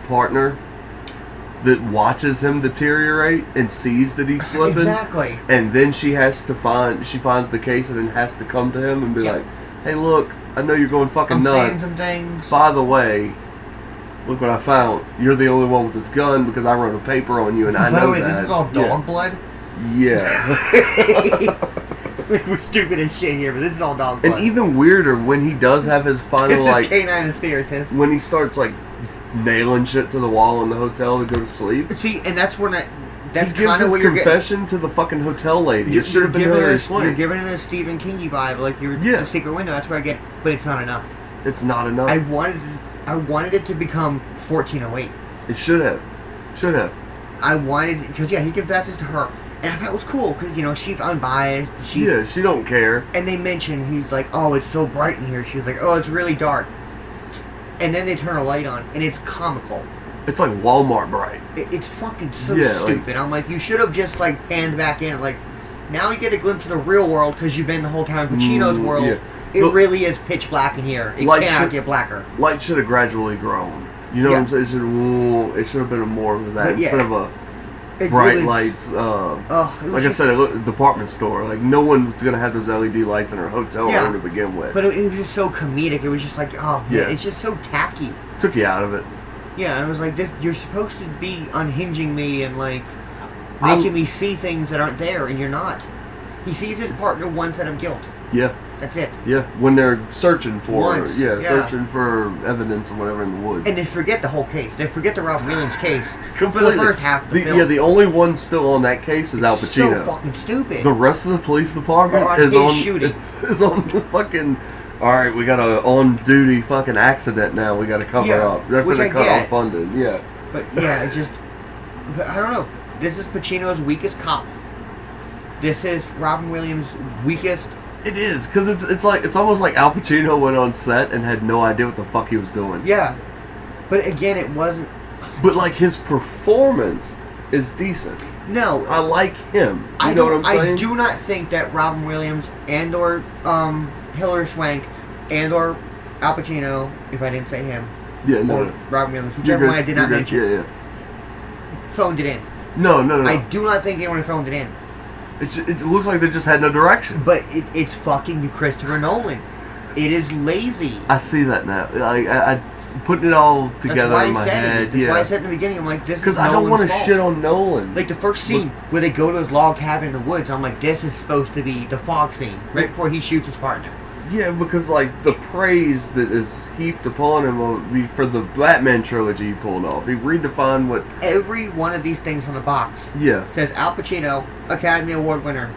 partner that watches him deteriorate and sees that he's slipping, exactly, and then she finds the case and then has to come to him and be like, "Hey, look, I know you're going fucking nuts. Saying some things. By the way, look what I found. You're the only one with this gun because I wrote a paper on you and I know that." By the way, this is all dog blood. Yeah. We're stupid as shit here, but this is all dog blood. And even weirder when he does have his final this is canine and spiritus. When he starts nailing shit to the wall in the hotel to go to sleep. See, and that's when that's he gives his confession to the fucking hotel lady. It should have been Hillary Swank. You're giving it a Stephen Kingy vibe, like you're the Secret Window. That's where I get, but it's not enough. It's not enough. I wanted it to become 1408. It should have. I wanted because he confesses to her. And I thought it was cool because she's unbiased. She don't care. And they mention he's like, "Oh, it's so bright in here." She's like, "Oh, it's really dark." And then they turn a light on, and it's comical. It's like Walmart bright. It's fucking so stupid. I'm like, you should have just panned back in, now you get a glimpse of the real world because you've been the whole time in Pacino's world. Yeah. It really is pitch black in here. It cannot get blacker. Light should have gradually grown. You know what I'm saying? It should have been more of that instead of a bright lights. Like I said, a department store. Like no one's gonna have those LED lights in our hotel room to begin with. But it was just so comedic. It was just like, oh man, it's just so tacky. Took you out of it. Yeah, and it was like this. You're supposed to be unhinging me and like making me see things that aren't there, and you're not. He sees his partner one set of guilt. Yeah. That's it. Yeah, when they're searching for searching for evidence or whatever in the woods. And they forget the whole case. They forget the Ralph Williams case. Completely. For the first half of the film. Yeah, the only one still on that case is Al Pacino. So fucking stupid. The rest of the police department is on the fucking. All right, we got a on-duty fucking accident now. We got to cover up. They're going to cut off funding. Yeah. But yeah, I don't know. This is Pacino's weakest cop. This is Robin Williams' weakest. It is, because it's almost like Al Pacino went on set and had no idea what the fuck he was doing. Yeah. But again, it wasn't... But like his performance is decent. No. I like him. You know what I'm saying? I do not think that Robin Williams and or Hilary Swank and or Al Pacino, if I didn't say him, or Robin Williams, whichever one I did not mention, phoned it in. No. I do not think anyone phoned it in. It looks like they just had no direction. But it's fucking Christopher Nolan. It is lazy. I see that now. I putting it all together in my head. That's why I said in the beginning, I'm like, this is Nolan's because I don't want to fault. shit on Nolan. Like the first scene where they go to his log cabin in the woods, I'm like, this is supposed to be the fog scene right before he shoots his partner. Yeah, because like the praise that is heaped upon him for the Batman trilogy he pulled off. He redefined what every one of these things on the box. Says Al Pacino, Academy Award winner.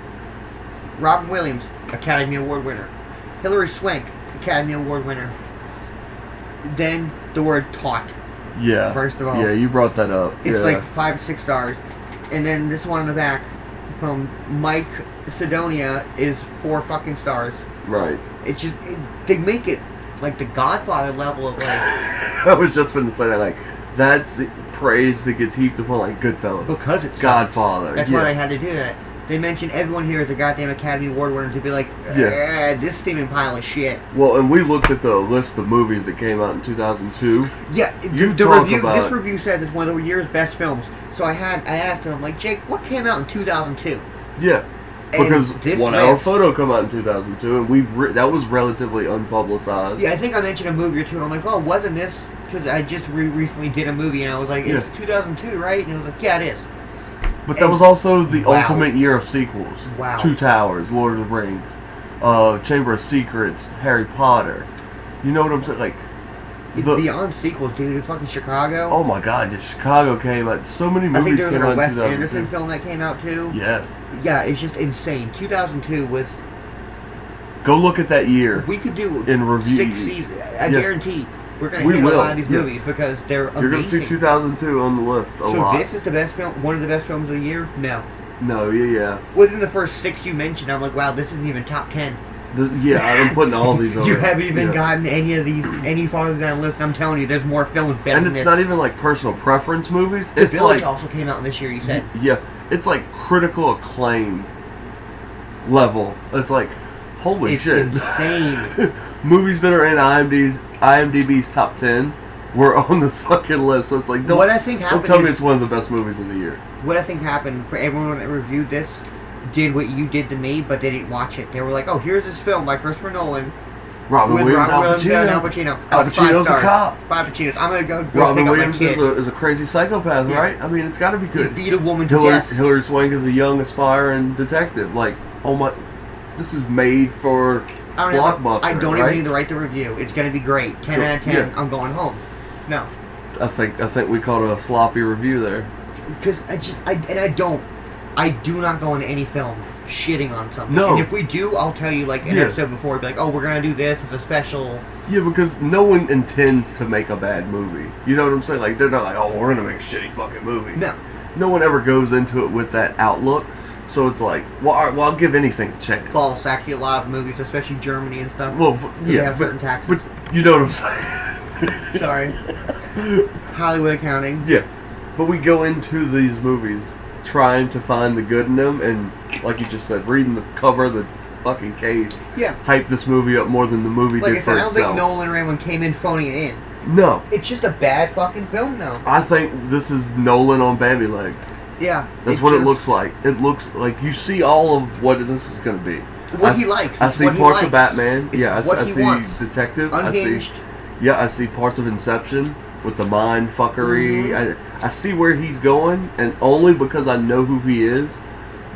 Robin Williams, Academy Award winner. Hilary Swank, Academy Award winner. Then the word taught. Yeah. First of all. Yeah, you brought that up. It's like 5 or 6 stars. And then this one on the back from Mike Sidonia is 4 fucking stars. Right. It's just they make it like the Godfather level of like. I was just going to say that, like, that's praise that gets heaped upon like Goodfellas. Because it's Godfather. That's why they had to do that. They mentioned everyone here is a goddamn Academy Award winner to be like, this steaming pile of shit. Well, and we looked at the list of movies that came out in 2002. Yeah, this review says it's one of the year's best films. So I asked him, I'm like, Jake, what came out in 2002? Yeah. Because 1 Hour Photo came out in 2002, and that was relatively unpublicized. Yeah, I think I mentioned a movie or two, and I'm like, oh, wasn't this? Because I just recently did a movie, and I was like, it's 2002, right? And he was like, yeah, it is. But that was also the ultimate year of sequels. Wow. Two Towers, Lord of the Rings, Chamber of Secrets, Harry Potter. You know what I'm saying? Like, it's beyond sequels, dude. Fucking Chicago. Oh my God, yeah, Chicago came out. So many movies came out in 2002. I think there was a Wes Anderson film that came out too. Yes. Yeah, it's just insane. 2002 was. Go look at that year. We could do in review 6 seasons. I guarantee we're going to hit a lot of these movies because they're amazing. You're going to see 2002 on the list a lot. So this is the best film, one of the best films of the year? No. No, yeah. Within the first 6 you mentioned, I'm like, wow, this isn't even top 10. I'm putting all these over. You haven't even gotten any of these any farther down the list. I'm telling you, there's more films better than this. And it's not even like personal preference movies. The Village also came out this year, you said. Yeah. It's like critical acclaim level. It's like, holy shit. It's insane. Movies that are in IMDb's top 10 were on this fucking list. So it's like, don't tell me it's one of the best movies of the year. What I think happened for everyone that reviewed this did what you did to me, but they didn't watch it. They were like, oh, here's this film by Christopher Nolan. Robin Williams, Al Pacino. Al Pacino's a cop. 5 Pacinos. I'm going to go Robin pick Williams up my kid. is a crazy psychopath, right? I mean, it's got to be good. He beat a woman to death. Hilary Swank is a young, aspiring detective. Like, oh my, this is made for blockbuster. I don't even need to write the review. It's going to be great. 10 out of 10. Yeah. I'm going home. No. I think we called it a sloppy review there. Because I do not go into any film shitting on something. No. And if we do, I'll tell you like an episode before, be like, oh, we're going to do this as a special. Yeah, because no one intends to make a bad movie. You know what I'm saying? Like, they're not like, oh, we're going to make a shitty fucking movie. No. No one ever goes into it with that outlook. So it's like, well, all right, well, I'll give anything a chance. False, actually, a lot of movies, especially Germany and stuff. Well, they have certain taxes. But you know what I'm saying? Sorry. Hollywood accounting. Yeah. But we go into these movies trying to find the good in them, and like you just said, reading the cover of the fucking case, hyped this movie up more than the movie like did for itself. I don't think Nolan or anyone came in phoning it in. No. It's just a bad fucking film, though. I think this is Nolan on Bambi legs. Yeah. That's what it looks like. It looks like you see all of what this is going to be. What he likes. I see parts of Batman. It's Yeah, I see wants. Detective. Unhinged. I see parts of Inception with the mind fuckery. I see where he's going, and only because I know who he is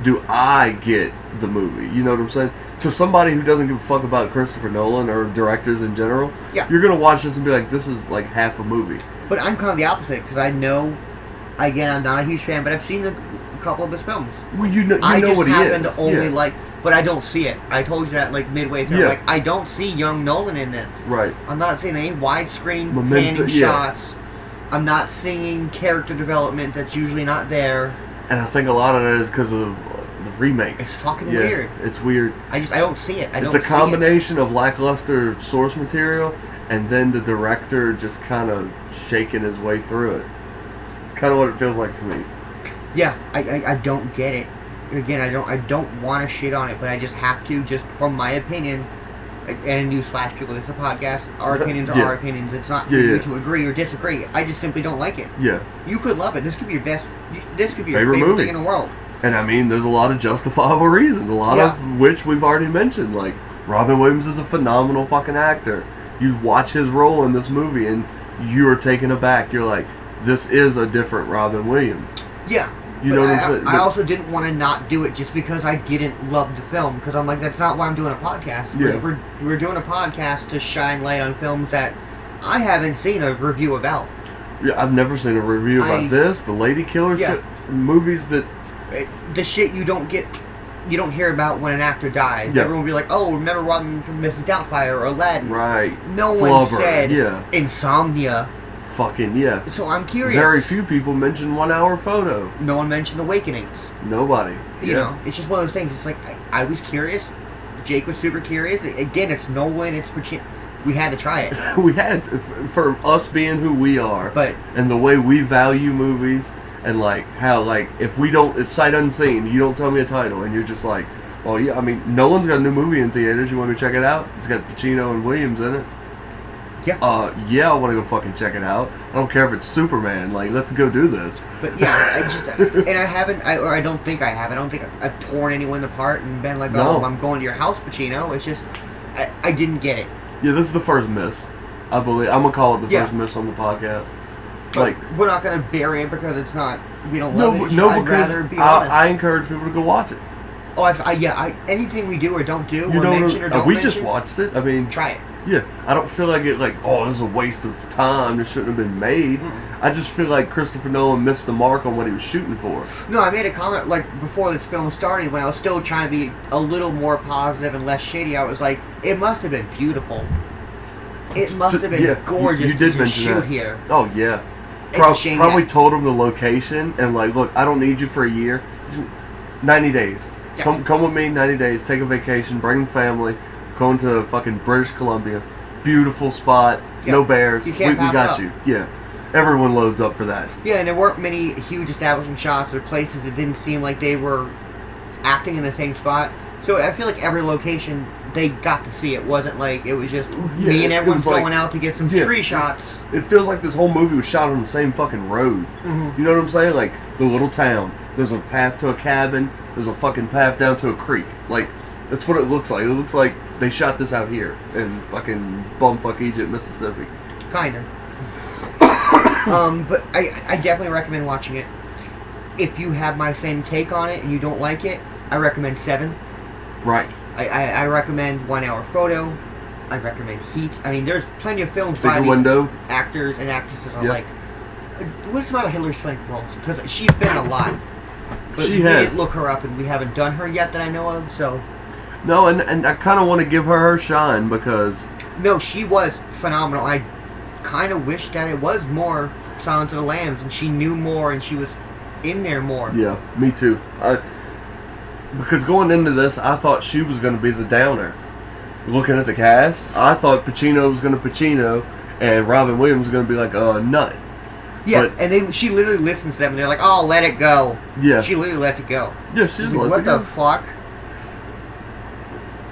do I get the movie. You know what I'm saying? To somebody who doesn't give a fuck about Christopher Nolan or directors in general, you're going to watch this and be like, this is like half a movie. But I'm kind of the opposite, because I know, again, I'm not a huge fan, but I've seen a couple of his films. Well, you know what he is. I just happen to only like, but I don't see it. I told you that like midway through. Like, I don't see young Nolan in this. Right. I'm not seeing any widescreen panning shots. I'm not seeing character development that's usually not there. And I think a lot of that is because of the remake. It's fucking weird. It's weird. I don't see it. It's a combination of lackluster source material and then the director just kind of shaking his way through it. It's kind of what it feels like to me. Yeah, I don't get it. Again, I don't want to shit on it, but I just have to, just from my opinion. And newsflash, people, this is a podcast. Our opinions are our opinions. It's not for you to agree or disagree. I just simply don't like it. Yeah. You could love it. This could be your best. This could be your favorite thing in the world. And I mean, there's a lot of justifiable reasons, a lot of which we've already mentioned. Like, Robin Williams is a phenomenal fucking actor. You watch his role in this movie, and you're taken aback. You're like, this is a different Robin Williams. Yeah. You know what I'm saying? I also didn't want to not do it just because I didn't love the film, because I'm like, that's not why I'm doing a podcast. Yeah. We're doing a podcast to shine light on films that I haven't seen a review about. Yeah, I've never seen a review about this, the Lady Killer shit, movies that... The shit you don't hear about when an actor dies. Yeah. Everyone will be like, oh, remember Robin from Mrs. Doubtfire or Aladdin. Right. No one said Insomnia. Fucking, yeah. So I'm curious. Very few people mention 1 Hour Photo. No one mentioned Awakenings. Nobody. You know, it's just one of those things. It's like, I was curious. Jake was super curious. Again, it's Nolan, it's Pacino. We had to try it. We had to, for us being who we are. But, and the way we value movies. And like how if we don't, it's sight unseen. You don't tell me a title, and you're just like, well, yeah. I mean, Nolan's got a new movie in theaters. You want to go check it out? It's got Pacino and Williams in it. Yeah. Yeah, I want to go fucking check it out. I don't care if it's Superman. Like, let's go do this. But yeah, I just and I haven't, or I don't think I have. I don't think I've torn anyone apart and been like, oh, I'm going to your house, Pacino. It's just I didn't get it. Yeah, this is the first miss. I believe I'm gonna call it the first miss on the podcast. Like, we're not gonna bury it because it's not. We don't love it. I'd rather be honest. I encourage people to go watch it. Oh, anything we do or don't do, or mention or don't we mention, just watched it. I mean, try it. Yeah, I don't feel like it. Like, oh, this is a waste of time. This shouldn't have been made. I just feel like Christopher Nolan missed the mark on what he was shooting for. No, I made a comment like before this film started when I was still trying to be a little more positive and less shady. I was like, it must have been beautiful. It must have been gorgeous. You did to mention shoot that. Here. Oh yeah. Probably told him the location and like, look, I don't need you for a year. 90 days. Yeah. Come with me. 90 days. Take a vacation. Bring the family. Going to fucking British Columbia. Beautiful spot. Yeah. No bears. You can't we got you. Yeah. Everyone loads up for that. Yeah, and there weren't many huge establishing shots or places that didn't seem like they were acting in the same spot. So I feel like every location they got to see. It wasn't like it was just me and everyone's going out to get some tree shots. It feels like this whole movie was shot on the same fucking road. You know what I'm saying? Like the little town. There's a path to a cabin. There's a fucking path down to a creek. Like that's what it looks like. It looks like they shot this out here in fucking bumfuck Egypt, Mississippi. Kinda. But I definitely recommend watching it. If you have my same take on it and you don't like it, I recommend Seven. Right. I recommend 1 Hour Photo. I recommend Heat. I mean, there's plenty of films by these actors and actresses are like. What's about Hilary Swank roles? Because she's been in a lot. But we didn't look her up, and we haven't done her yet that I know of. So. No, and I kind of want to give her shine because. No, she was phenomenal. I kind of wish that it was more Silence of the Lambs, and she knew more, and she was in there more. Yeah, me too. Because going into this, I thought she was going to be the downer. Looking at the cast, I thought Pacino was going to Pacino, and Robin Williams was going to be like a nut. Yeah, But- and she literally listens to them, and they're like, "Oh, let it go." Yeah. She literally lets it go. Yeah, she just Like, lets what it go. the fuck?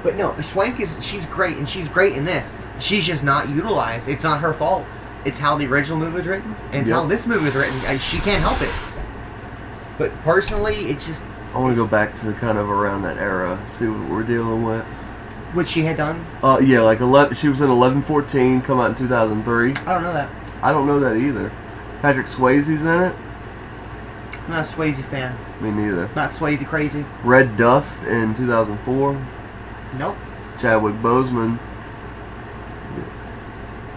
But no, Swank she's great, and she's great in this. She's just not utilized. It's not her fault. It's how the original movie was written, and it's how this movie was written. She can't help it. But personally, it's just I want to go back to kind of around that era, see what we're dealing with. what she had done. Yeah, like 11. She was in 11/14, come out in 2003. I don't know that. I don't know that either. Patrick Swayze's in it. I'm not a Swayze fan. Me neither. Not Swayze crazy. Red Dust in 2004. Nope. Chadwick Boseman.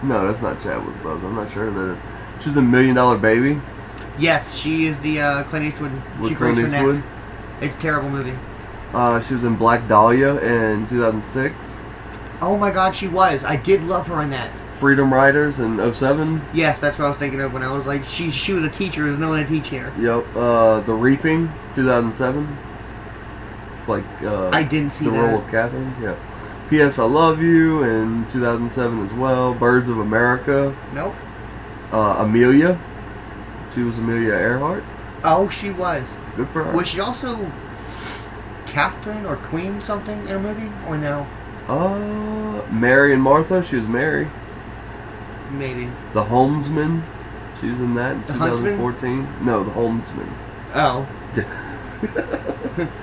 No, that's not Chadwick Boseman. I'm not sure who that is. She was in $1 Million Baby Yes, she is the Clint Eastwood. with She Clint breaks her Eastwood. neck. It's a terrible movie. She was in Black Dahlia in 2006. Oh my god, she was. I did love her in that. Freedom Riders in 07. Yes, that's what I was thinking of when I was like, she was a teacher. There's no one to teach here. Yep. The Reaping, 2007. Like I didn't see the that. role of Catherine. Yeah. P.S. I Love You in 2007 as well. Birds of America. Nope. Amelia. She was Amelia Earhart. Oh, she was. Good for her. Was she also Catherine or Queen something in a movie? Or no? Mary and Martha. She was Mary. Maybe. The Homesman. She was in that in The Huntsman? 2014. No, The Homesman. Oh.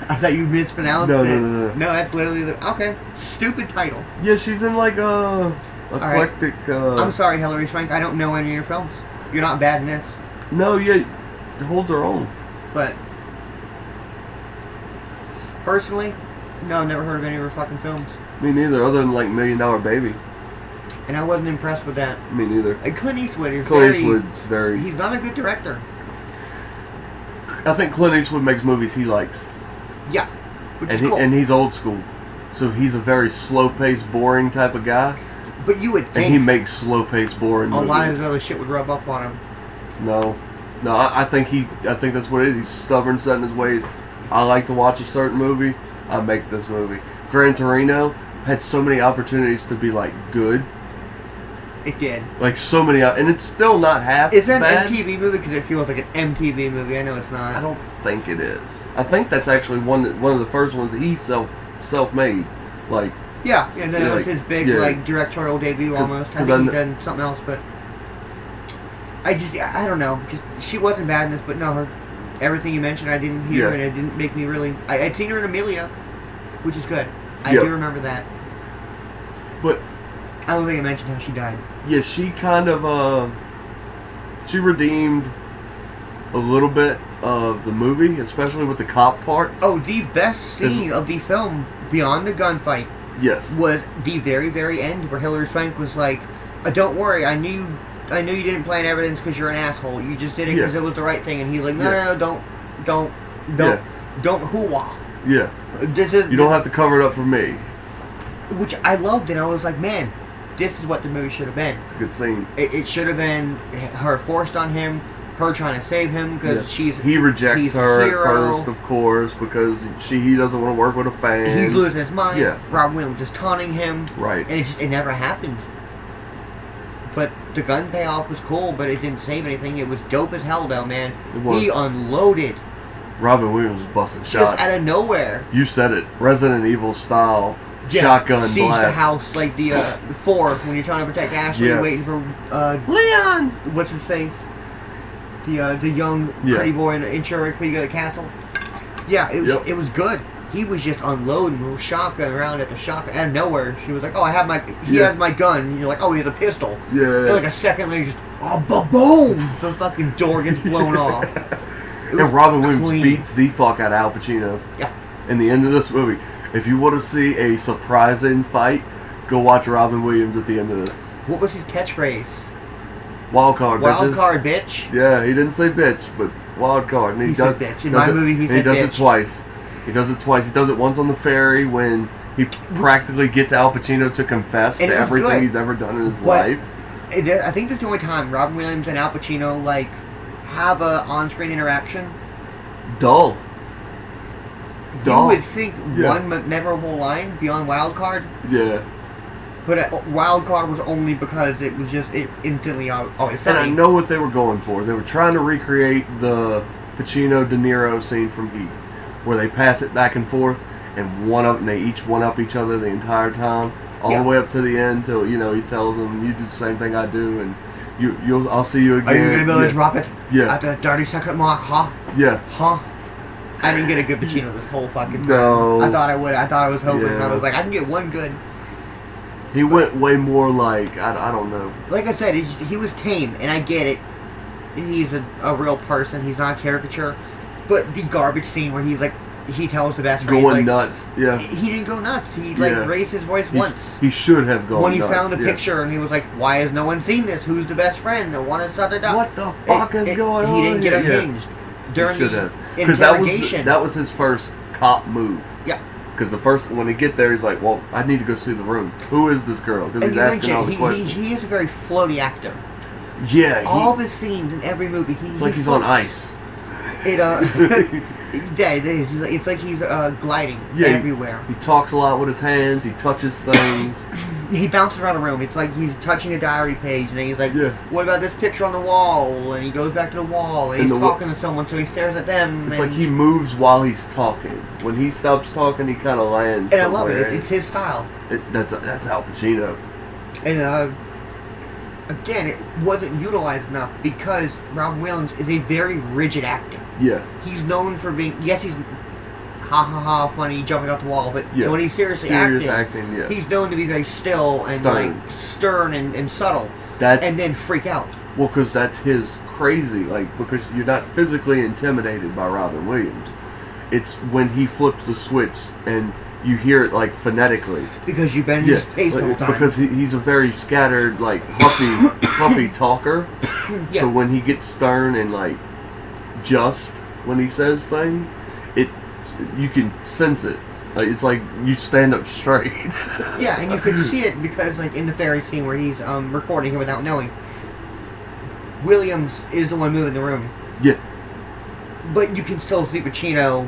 I thought you mispronounced No, it. no. No, that's literally the... Okay. Stupid title. Yeah, she's in like right. eclectic. I'm sorry, Hilary Swank. I don't know any of your films. You're not bad in this. No, yeah, it holds her own. But... Personally, no, I've never heard of any of her fucking films. Me neither, other than like $1 Million Baby. And I wasn't impressed with that. Me neither. And Clint Eastwood is Clint Eastwood's very. He's not a good director. I think Clint Eastwood makes movies he likes, Yeah. Which and is cool. and he's old school, so he's a very slow-paced, boring type of guy. But you would And think he makes slow-paced, boring a movies. lot of his other shit would rub up on him. No, I think that's what it is. He's stubborn, set in his ways. I like to watch a certain movie. I make this movie. Gran Torino had so many opportunities to be like good. It did. Like so many, and it's still not half Is that bad. an MTV movie? Because it feels like an MTV movie. I know it's not. I don't think it is. I think that's actually one of the first ones that he self-made. Like Yeah, that was like, his big yeah. like directorial debut 'Cause- almost. I 'cause think I he kn- done something else, but I don't know. Just she wasn't bad in this, but no, everything you mentioned I didn't hear, Yeah. and it didn't make me really. I'd seen her in Amelia, which is good. I Yep. do remember that. But I don't think I mentioned how she died. yeah, she kind of she redeemed a little bit of the movie, especially with the cop parts. Oh, the best scene of the film, beyond the gunfight, yes. was the very, very end where Hilary Swank was like, "Don't worry, I knew you didn't plant evidence because you're an asshole. You just did it because Yeah. it was the right thing." And he's like, "No, Yeah. no, don't hoo-wah. Yeah. This is You don't have to cover it up for me. Which I loved, and I was like, man, this is what the movie should have been. It's a good scene. It should have been her forced on him, her trying to save him because He rejects he's her a at hero. first, of course, because he doesn't want to work with a fan. He's losing his mind. Yeah. Rob Williams is taunting him. Right. And it never happened. But the gun payoff was cool, but it didn't save anything. It was dope as hell, though, man. It was. He unloaded Robin Williams was busting just shots. out of nowhere. You said it. Resident Evil style Yeah, shotgun siege blast. the house like the 4 when you're trying to protect Ashley, Yes. waiting for Leon! what's his face, the young Yeah. pretty boy in Cherokee before you go to castle. Yeah, it was good. He was just unloading with shotgun round after shotgun out of nowhere. She was like, "Oh, he has my gun." And you're like, "Oh, he has a pistol." Yeah. And like a second later, just boom! The fucking door gets blown off. It was And Robin Williams clean. beats the fuck out of Al Pacino. Yeah. In the end of this movie. If you want to see a surprising fight, go watch Robin Williams at the end of this. What was his catchphrase? Wildcard, bitches. Wild card, bitch. Yeah, he didn't say bitch, but wildcard. And He does, said bitch. In does my it- movie, he and said does bitch. it twice. He does it twice. He does it once on the ferry when he practically gets Al Pacino to confess And to it was everything good. he's ever done in his But- life. I think that's the only time Robin Williams and Al Pacino like have a on-screen interaction. Dull. You would think Yeah. one memorable line beyond Wildcard, Yeah. But Wildcard was only because it was just instantly always And I sunny. know what they were going for. They were trying to recreate the Pacino De Niro scene from Heat, where they pass it back and forth and they each one up each other the entire time, all the way up to the end till he tells them, "You do the same thing I do, and I'll see you again." Are you gonna be able to drop it? Yeah. At the 30-second mark, huh? Yeah. Huh? I didn't get a good Pacino this whole fucking time. No. I thought I would. I thought I was hoping. Yeah. I was like, I can get one good. He went way more like I don't know. Like I said, he was tame, and I get it. He's a real person. He's not a caricature. But the garbage scene where he tells the best friend, Going nuts. Yeah. He didn't go nuts. He Yeah. raised his voice once. He should have gone When he nuts. found the yeah. picture and he was like, "Why has no one seen this? Who's the best friend? The one that's not the What the fuck is going on? He didn't get here? unhinged during He should the have. Because that interrogation. was his first cop move. Yeah. Because the first when he get there, he's like, "Well, I need to go see the room. Who is this girl?" Because And he's you asking mentioned all the questions. he is a very floaty actor. Yeah. All of his scenes in every movie, It's like he's on floats. ice. It yeah, it is. It's like he's gliding everywhere. He talks a lot with his hands. He touches things. He bounces around the room. It's like he's touching a diary page, and then he's like, Yeah. "What about this picture on the wall?" And he goes back to the wall, and And he's the wa- talking to someone, so he stares at them. It's and, like he moves while he's talking. When he stops talking, he kind of lands. and I love somewhere. it. It's his style. That's Al Pacino. And again, it wasn't utilized enough because Robin Williams is a very rigid actor. Yeah. He's known for being, yes, he's ha ha ha funny, jumping off the wall, but Yeah. when he's seriously Serious acting, acting, yeah. he's known to be very still and like stern and subtle, That's and then freak out. well, because that's his crazy. Because you're not physically intimidated by Robin Williams. It's when he flips the switch and you hear it phonetically. Because you've been in his face the whole time. Because he's a very scattered, huffy talker. Yeah. So when he gets stern and just when he says things, you can sense it. It's like you stand up straight. Yeah, and you could see it because in the ferry scene where he's recording him without knowing, Williams is the one moving the room. Yeah. But you can still see Pacino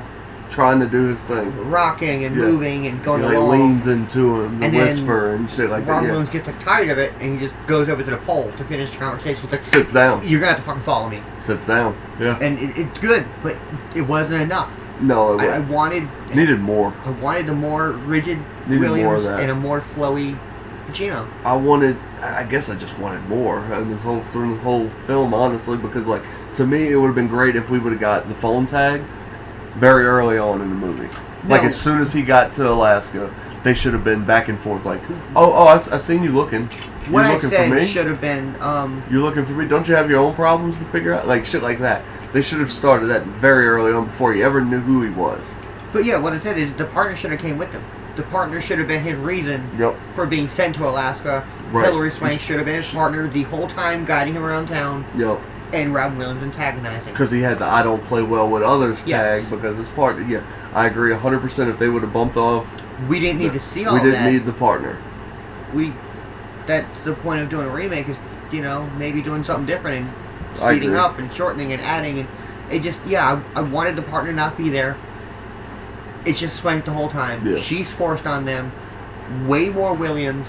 Trying to do his thing. rocking and Yeah. moving and going He along. leans into him, the And then whisper and shit like that. Robin Yeah. Williams gets tired of it and he just goes over to the pole to finish the conversation. He's like, Sits down. "You're gonna have to fucking follow me." Sits down. Yeah. And it's good, but it wasn't enough. No, I wanted needed more. I wanted a more rigid Needed more of Williams that. and a more flowy Pacino. I guess I just wanted more through this whole film, honestly, because to me it would have been great if we would have got the phone tag very early on in the movie. No. As soon as he got to Alaska, they should have been back and forth I seen you looking. What You're I looking for said me? should have been You're looking for me? Don't you have your own problems to figure out? Shit like that. They should have started that very early on before he ever knew who he was. but yeah, what I said is the partner should have came with him. The partner should have been his reason Yep. for being sent to Alaska. Right. Hillary Swank should have been his partner the whole time, guiding him around town, Yep. and Robin Williams antagonizing. Because he had the "I don't play well with others" Yes. tag because his partner. Yeah, I agree 100%. If they would have bumped off, We didn't need to see all we that. didn't need the partner. That's the point of doing a remake is, maybe doing something different and I speeding agree. up and shortening and adding. And it just, I wanted the partner not be there. It's just Swank the whole time. Yeah. She's forced on them. Way more Williams,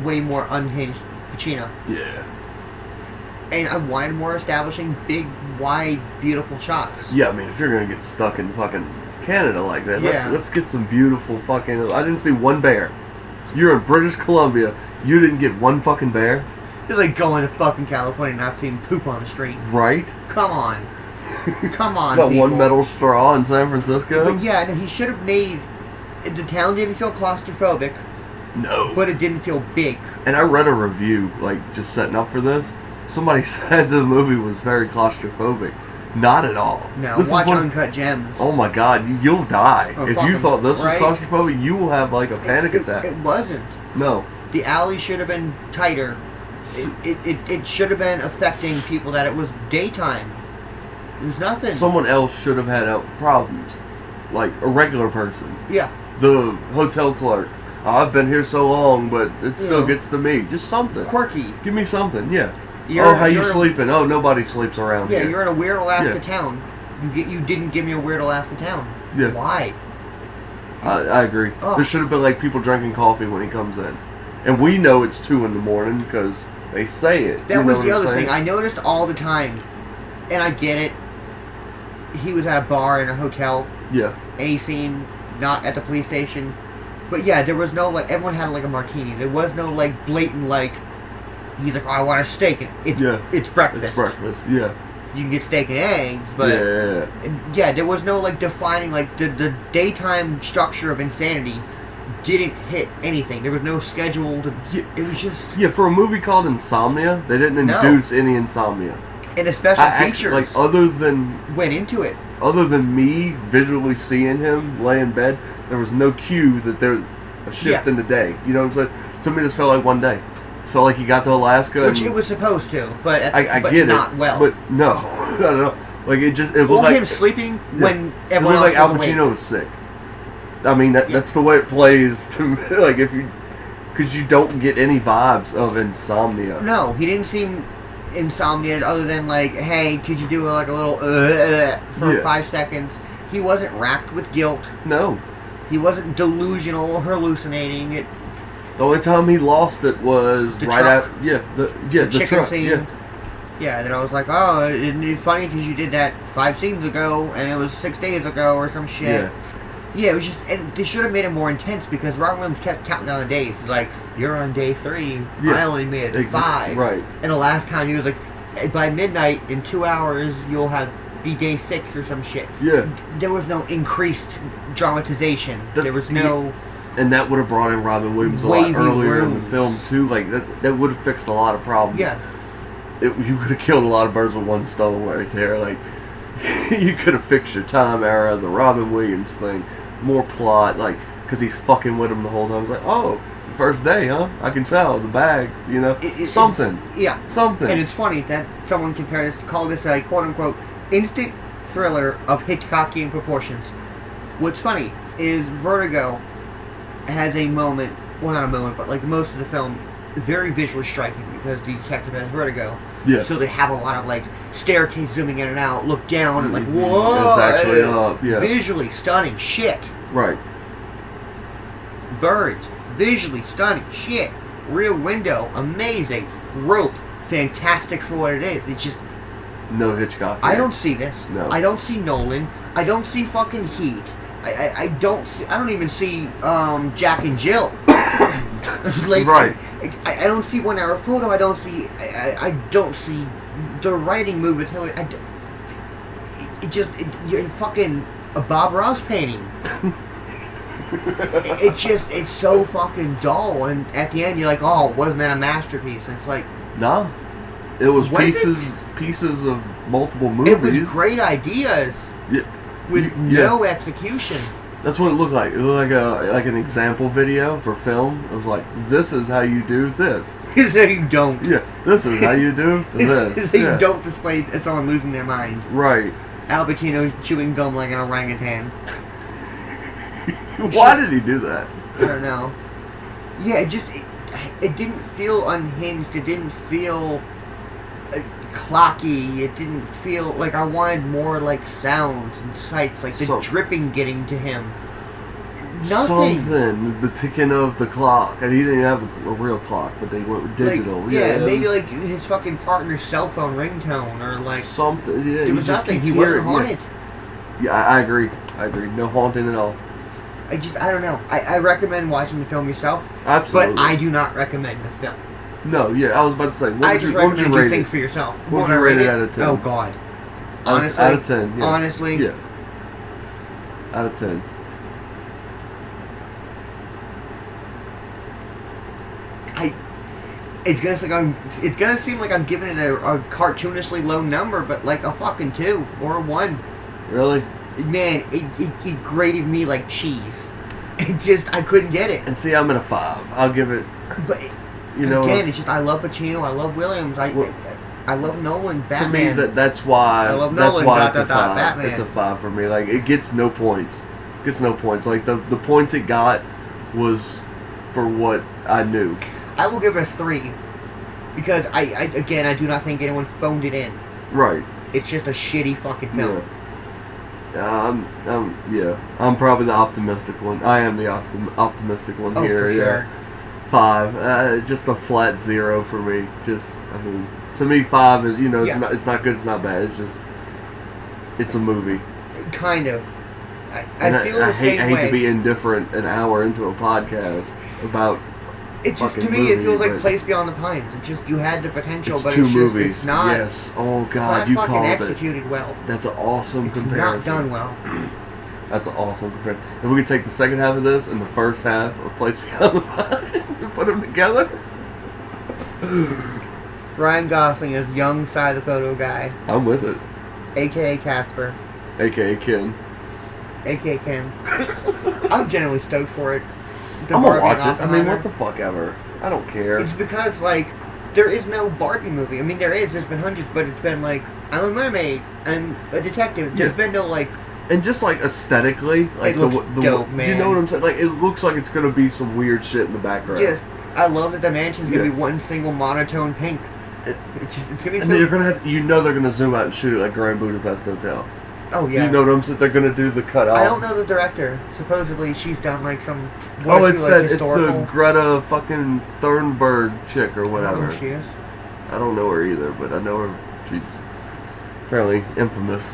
way more unhinged Pacino. Yeah. And I wanted more establishing big, wide, beautiful shots. Yeah, I mean, if you're gonna get stuck in fucking Canada like that, Yeah. let's get some beautiful fucking. I didn't see one bear. You're in British Columbia. You didn't get one fucking bear, It's like going to fucking California and not seeing poop on the streets. right? Come on. Come on, Got people. one metal straw in San Francisco. But yeah, no, he should have made... The town didn't feel claustrophobic, No. but it didn't feel big. And I read a review, just setting up for this. Somebody said the movie was very claustrophobic. Not at all. No, This is watch one- Uncut Gems. Oh my god, you'll die. Oh, if fucking you thought this right. was claustrophobic, you will have a panic attack. It wasn't. No. The alley should have been tighter. It should have been affecting people that it was daytime. It was nothing. Someone else should have had problems. Like a regular person. Yeah. The hotel clerk. Oh, I've been here so long, but it still Yeah. gets to me. Just something. Quirky. Give me something, yeah. You're- how you you're- sleeping? Oh, nobody sleeps around Yeah, here. you're in a weird Alaska Yeah. town. You didn't give me a weird Alaska town. Yeah. Why? I agree. Oh. There should have been people drinking coffee when he comes in. And we know it's 2 in the morning because they say it. That was the other thing. I noticed all the time, and I get it. He was at a bar in a hotel. Yeah. And he seemed not at the police station. But yeah, there was no, like, everyone had, like, a martini. There was no, like, blatant, like, he's like, oh, I want a steak. It's breakfast. It's breakfast, yeah. You can get steak and eggs, but... Yeah, there was no, like, defining, like, the daytime structure of Insanity didn't hit anything. There was no schedule to... It was just... Yeah, for a movie called Insomnia, they didn't induce any insomnia. And the special features... Actually, like, other than... Went into it. Other than me visually seeing him lay in bed, there was no cue that there a shift in the day. You know what I'm saying? To me, this felt like one day. It felt like he got to Alaska. Which it was supposed to, but I get not it. well. But no. Like, it looked like... him sleeping when everyone else like Al was Pacino awake. was sick. I mean, that's the way it plays to me. Like, if you... Because you don't get any vibes of insomnia. No, he didn't seem insomnia other than, like, hey, could you do, like, a little for 5 seconds? He wasn't racked with guilt. No. He wasn't delusional or hallucinating. The only time he lost it was the right truck. after... the chicken truck, scene. yeah. Yeah, then I was like, oh, isn't it funny because you did that 5 scenes ago and it was 6 days ago or some shit. Yeah. Yeah, it was just, and they should have made it more intense because Robin Williams kept counting down the days. He's like, you're on day 3, I only made 5. Right. And the last time he was like, by midnight, in 2 hours, you'll be day 6 or some shit. Yeah. There was no increased dramatization. There was no... And that would have brought in Robin Williams a lot earlier in the film, too. Like, that would have fixed a lot of problems. Yeah. You could have killed a lot of birds with one stone right there. Like, you could have fixed your time era, the Robin Williams thing. More plot, like, because he's fucking with him the whole time. It's like, oh, first day, huh? I can tell, the bags, you know? Something. Yeah. Something. And it's funny that someone compared this, called this a quote-unquote instant thriller of Hitchcockian proportions. What's funny is Vertigo has a moment, well, not a moment, but like most of the film, very visually striking because the detective has vertigo. Yeah. So they have a lot of like staircase zooming in and out, look down and like, whoa! It's actually up, yeah. Visually stunning shit. Right. Birds, visually stunning shit. Rear window, amazing. Rope, fantastic for what it is. It's just... No Hitchcock. I don't see this. No. I don't see Nolan. I don't see fucking Heat. I don't even see Jack and Jill. Like, right. I don't see 1 Hour Photo. I don't see the writing move with Hillary. You're in fucking a Bob Ross painting. It's so fucking dull, and at the end you're like, oh, wasn't that a masterpiece? And it's like, no, it was pieces of multiple movies. It was great ideas. Yeah. With no execution. That's what it looked like. It looked like an example video for film. It was like, this is how you do this. This is how you don't. Yeah, this is how you do this. This is how you don't display someone losing their mind. Right. Al Pacino chewing gum like an orangutan. Why did he do that? I don't know. Yeah, it didn't feel unhinged. It didn't feel clocky. It didn't feel like I wanted more like sounds and sights, like the dripping getting to him. Nothing. Something. The ticking of the clock. And he didn't have a real clock, but they went with digital. Like, yeah, maybe like his fucking partner's cell phone ringtone or like something. Yeah, there was nothing. He wasn't haunted. Yeah, I agree. No haunting at all. I don't know. I recommend watching the film yourself. Absolutely. But I do not recommend the film. No, yeah, I was about to say, what would you rate think it? for yourself. What would you rate it out of 10? Oh, God. Honestly. Out of 10, yeah. Honestly. Yeah. Out of 10. It's gonna seem like I'm giving it a cartoonishly low number, but like a fucking 2 or a 1. Really? Man, it grated me like cheese. I couldn't get it. And see, I'm at a 5. I'll give it. But again, it's just I love Pacino, I love Williams, I love Nolan, Batman. To me, that's why. I love Nolan. It's a 5. Batman. It's a 5 for me. Like, it gets no points. Like the points it got was for what I knew. I will give it a 3 because I do not think anyone phoned it in. Right. It's just a shitty fucking film. I'm probably the optimistic one. I am the optimistic one here. For sure. Yeah. 5. Just a flat 0 for me. To me, 5 is, it's not good, it's not bad. It's a movie. Kind of. And I feel the same I hate way. to be indifferent an hour into a podcast about. It just, to fucking me, it movie, feels like but Place Beyond the Pines. It just, you had the potential, It's but two it's just, movies. it's not. Yes. Oh God, it's you not fucking called it. executed well. That's an awesome It's comparison. not done well. That's an awesome comparison. If we could take the second half of this and the first half of Place Beyond the Pines and put them together. Ryan Gosling is young side of the photo guy, I'm with it. a.k.a. Casper, AKA Ken. a.k.a. Ken. I'm genuinely stoked for it. The I'm gonna Barbie watch it. I mean, Oppenheimer. what the fuck ever. I don't care. It's because, like, there is no Barbie movie. I mean, there's been hundreds, but it's been like, I'm a mermaid, I'm a detective. There's been no, like... And just, like, aesthetically, like, It looks dope, man. You know what I'm saying? Like, it looks like it's gonna be some weird shit in the background. Just, I love that the mansion's gonna Yeah. be one single monotone pink. It's gonna be And they're gonna have they're gonna zoom out and shoot it like Grand Budapest Hotel. Oh, yeah. You know what I'm saying? They're gonna do the cut off. I don't know the director. Supposedly, she's done, like, some... Oh, it's like, that. It's historical... the Greta fucking Thunberg chick or I don't know whatever. who she is. I don't know her either, but I know her. She's fairly infamous.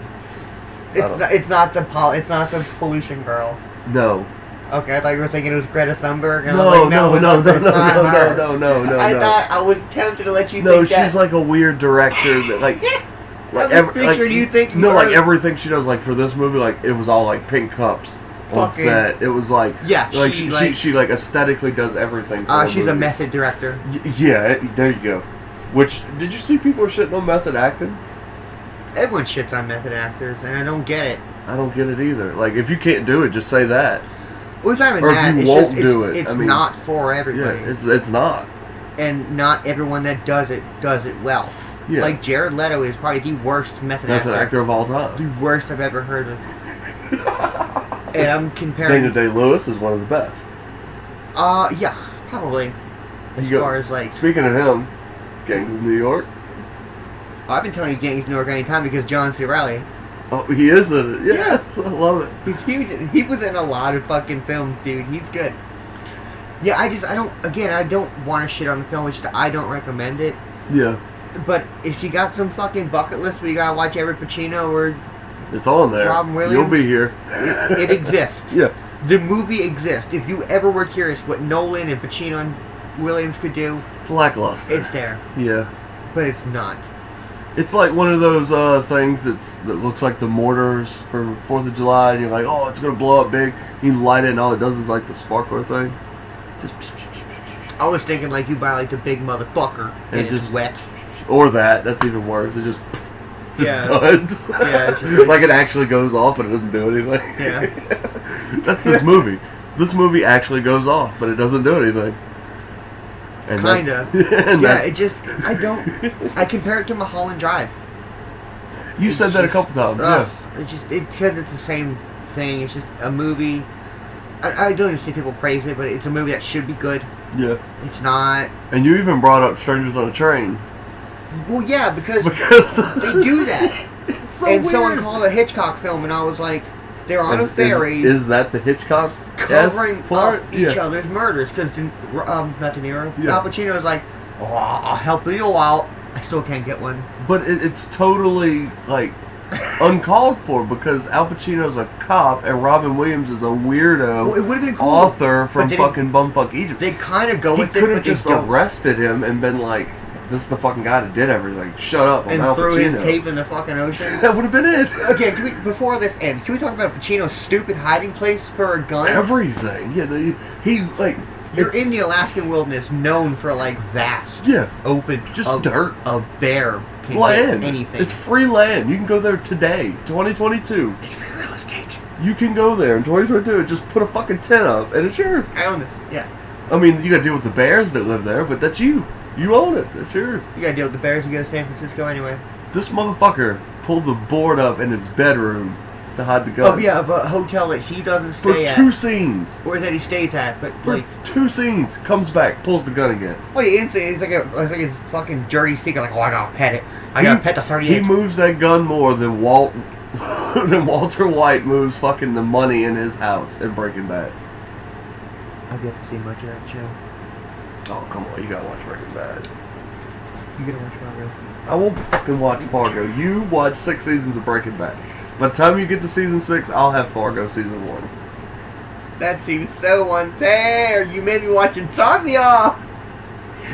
It's not the pollution girl. No. Okay, I thought you were thinking it was Greta Thunberg. And No, I was like, no, it's no, not- no, it's no, not no, her. no. I thought I was tempted to let you No, think that. she's like a weird director that like. I was picturing you thinking No, like her. everything she does, like for this movie, like it was all like pink cups on Fucking- set. It was like Yeah, like she, she like aesthetically does everything. For She's a movie. method director. Yeah, there you go. Which did you see people are shitting on method acting? Everyone shits on method actors, and I don't get it. I don't get it either. Like if you can't do it, just say that. Well, it's not even Or if that. you It's won't just, do it's, it, It's I mean- not for Yeah, everybody. it's not. And not everyone that does it well. Yeah. Like Jared Leto is probably the worst method Actor of all time. The worst I've ever heard of. And I'm comparing. Daniel Day-Lewis is one of the best. Yeah, probably. As You go- far as like, Speaking of him, Gangs of New York. I've been telling you Gangs of New York anytime because John C. Reilly. Oh, he is in it. Yes, I love it. He's huge. He was in a lot of fucking films, dude. He's good. Yeah, I don't want to shit on the film. It's just I don't recommend it. Yeah, But if you got some fucking bucket list where you gotta watch every Pacino or it's on there. Robin Williams. You'll be here. it exists. Yeah. The movie exists. If you ever were curious what Nolan and Pacino and Williams could do, It's lackluster. it's there. Yeah. But it's not. It's like one of those things that looks like the mortars for 4th of July, and you're like, oh, it's gonna blow up big. You light it, and all it does is like the sparkler thing. Just I was thinking like you buy like the big motherfucker and it's just- wet. or that. That's even worse. It just Yeah. duds. Yeah, it's just- like it actually goes off, but it doesn't do anything. Yeah. That's this movie. This movie actually goes off, but it doesn't do anything. And Kinda. and Yeah, that's- it just I compare it to Mulholland Drive. you it's said that a just- couple times. Ugh, it's because it's the same thing. It's just a movie. I don't even see people praise it, but it's a movie that should be good. Yeah. Yeah. It's not. And you even brought up Strangers on a Train. Well, yeah, because Because they do that. it's so And weird. someone called it a Hitchcock film, and I was like, they're on a ferry Is that the Hitchcock covering part? up each other's murders. Because not De Niro, Yeah. Al Pacino was like, "Oh, I'll help you out. I still can't get one." But it's totally like uncalled for because Al Pacino's a cop and Robin Williams is a weirdo Well, it would've been cool, author from but they fucking bumfuck Egypt. They kind of go He with it, could have but they just don't. arrested him and been like, "This is the fucking guy that did everything. Shut up, I'm And Al threw Pacino." his tape in the fucking ocean. That would have been it. Okay, before this ends, can we talk about Pacino's stupid hiding place for a gun? Everything. Yeah, he like. You're it's- in the Alaskan wilderness, known for like vast, Yeah. open, Just dirt. A bear can Land. get anything. It's free land. You can go there today, 2022. It's free real estate. You can go there in 2022 and just put a fucking tent up, and it's yours. I own this. Yeah, I mean, you gotta deal with the bears that live there, but that's you. You own it. That's yours. you gotta deal with the bears. You go to San Francisco anyway. This motherfucker pulled the board up in his bedroom to hide the gun. Oh yeah, but a hotel that he doesn't For stay two at, scenes. or that he stays at, but For like, 2 scenes. Comes back, pulls the gun again. well, he instantly it's like his fucking dirty secret. Like, oh, I gotta pet it. I gotta pet the 38. He moves that gun more than than Walter White moves fucking the money in his house in Breaking Bad. I've yet to see much of that show. Oh, come on. You gotta watch Breaking Bad. You gonna watch Fargo? I won't fucking watch Fargo. You watch 6 seasons of Breaking Bad. By the time you get to season 6, I'll have Fargo season 1. That seems so unfair. You made me watch Insomnia.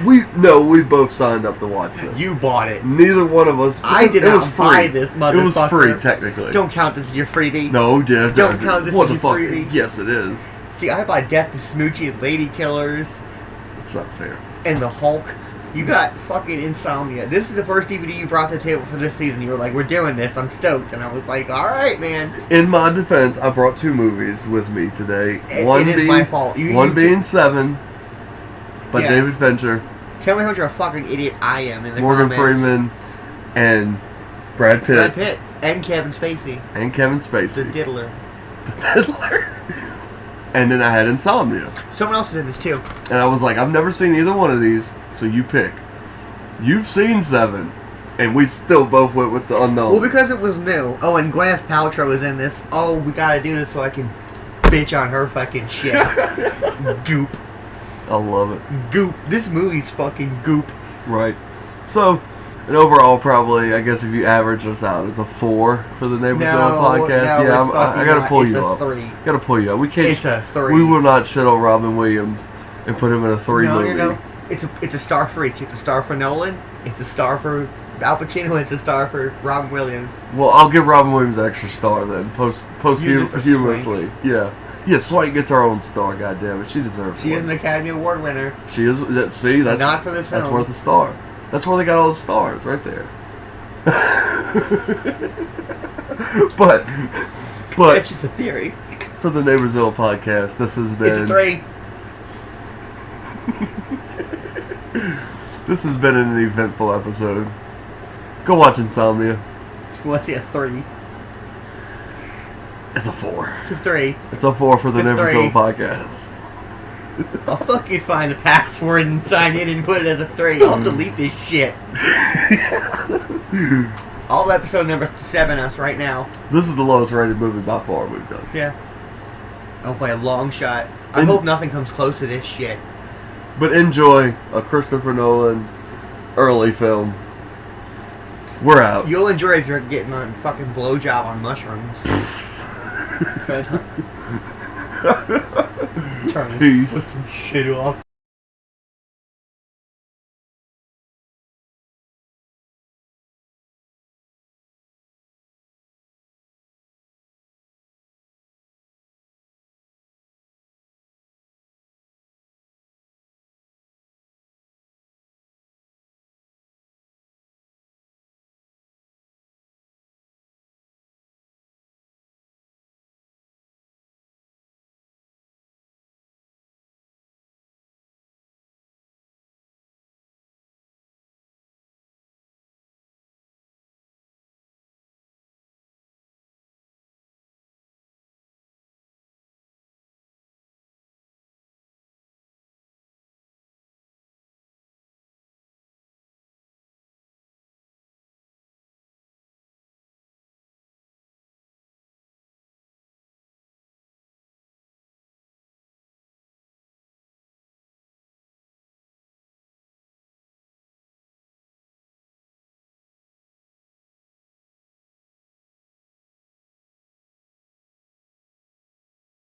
We both signed up to watch this. You bought it. Neither one of us. I did it was not free. buy this, motherfucker. It was free, technically. Don't count this as your freebie. No, yeah, Don't count this what as the your fuck? freebie. Yes, it is. See, I bought Death and Smoochie and Lady Killers That's not fair. and the Hulk. You got fucking Insomnia. This is the first DVD you brought to the table for this season. You were like, we're doing this. I'm stoked. And I was like, alright, man. In my defense, I brought 2 movies with me today. It is my fault. One being Seven by Yeah. David Fincher, Tell me how much of a fudding idiot I am in the Morgan comments. Freeman, and Brad Pitt. Brad Pitt. And Kevin Spacey. And Kevin The Spacey. diddler. And then I had Insomnia. Someone else is in this too. And I was like, I've never seen either one of these, so you pick. You've seen Seven, and we still both went with the unknown. Well, because it was new. Oh, and Gwyneth Paltrow is in this. Oh, we gotta do this so I can bitch on her fucking shit. Goop. I love it. Goop. This movie's fucking goop. Right. So, and overall, probably, I guess if you average us out, it's a 4 for the Neighbors Zone podcast. No, Yeah, it's I gotta fucking pull not. you It's a up. 3. Gotta pull you up. We can't. It's a 3. We will not shit on Robin Williams and put him in a 3 No, movie. no. It's a star for each. It's a star for Nolan. It's a star for Al Pacino. It's a star for Robin Williams. Well, I'll give Robin Williams an extra star then, Use it for posthumously. Yeah. Yeah, Swank gets her own star. God damn it, she deserves She one. is an Academy Award winner. She is. See, that's Not for this That's film. worth a star. That's where they got all the stars, right there. but That's just a theory. for the Neighborsville podcast, this has been. It's a 3. This has been an eventful episode. Go watch Insomnia. What's it? A 3. It's a 4. It's a 3. It's a 4 for the It's a Neighborsville 3. podcast. I'll fucking find the password and sign in and put it as a 3. I'll delete this shit. All episode number 7 us right now. This is the lowest rated movie by far we've done. Yeah. Oh, by a long shot. I And- hope nothing comes close to this shit. But enjoy a Christopher Nolan early film. We're out. You'll enjoy if you're getting a fucking blowjob on mushrooms. Turn this Peace. fucking shit off.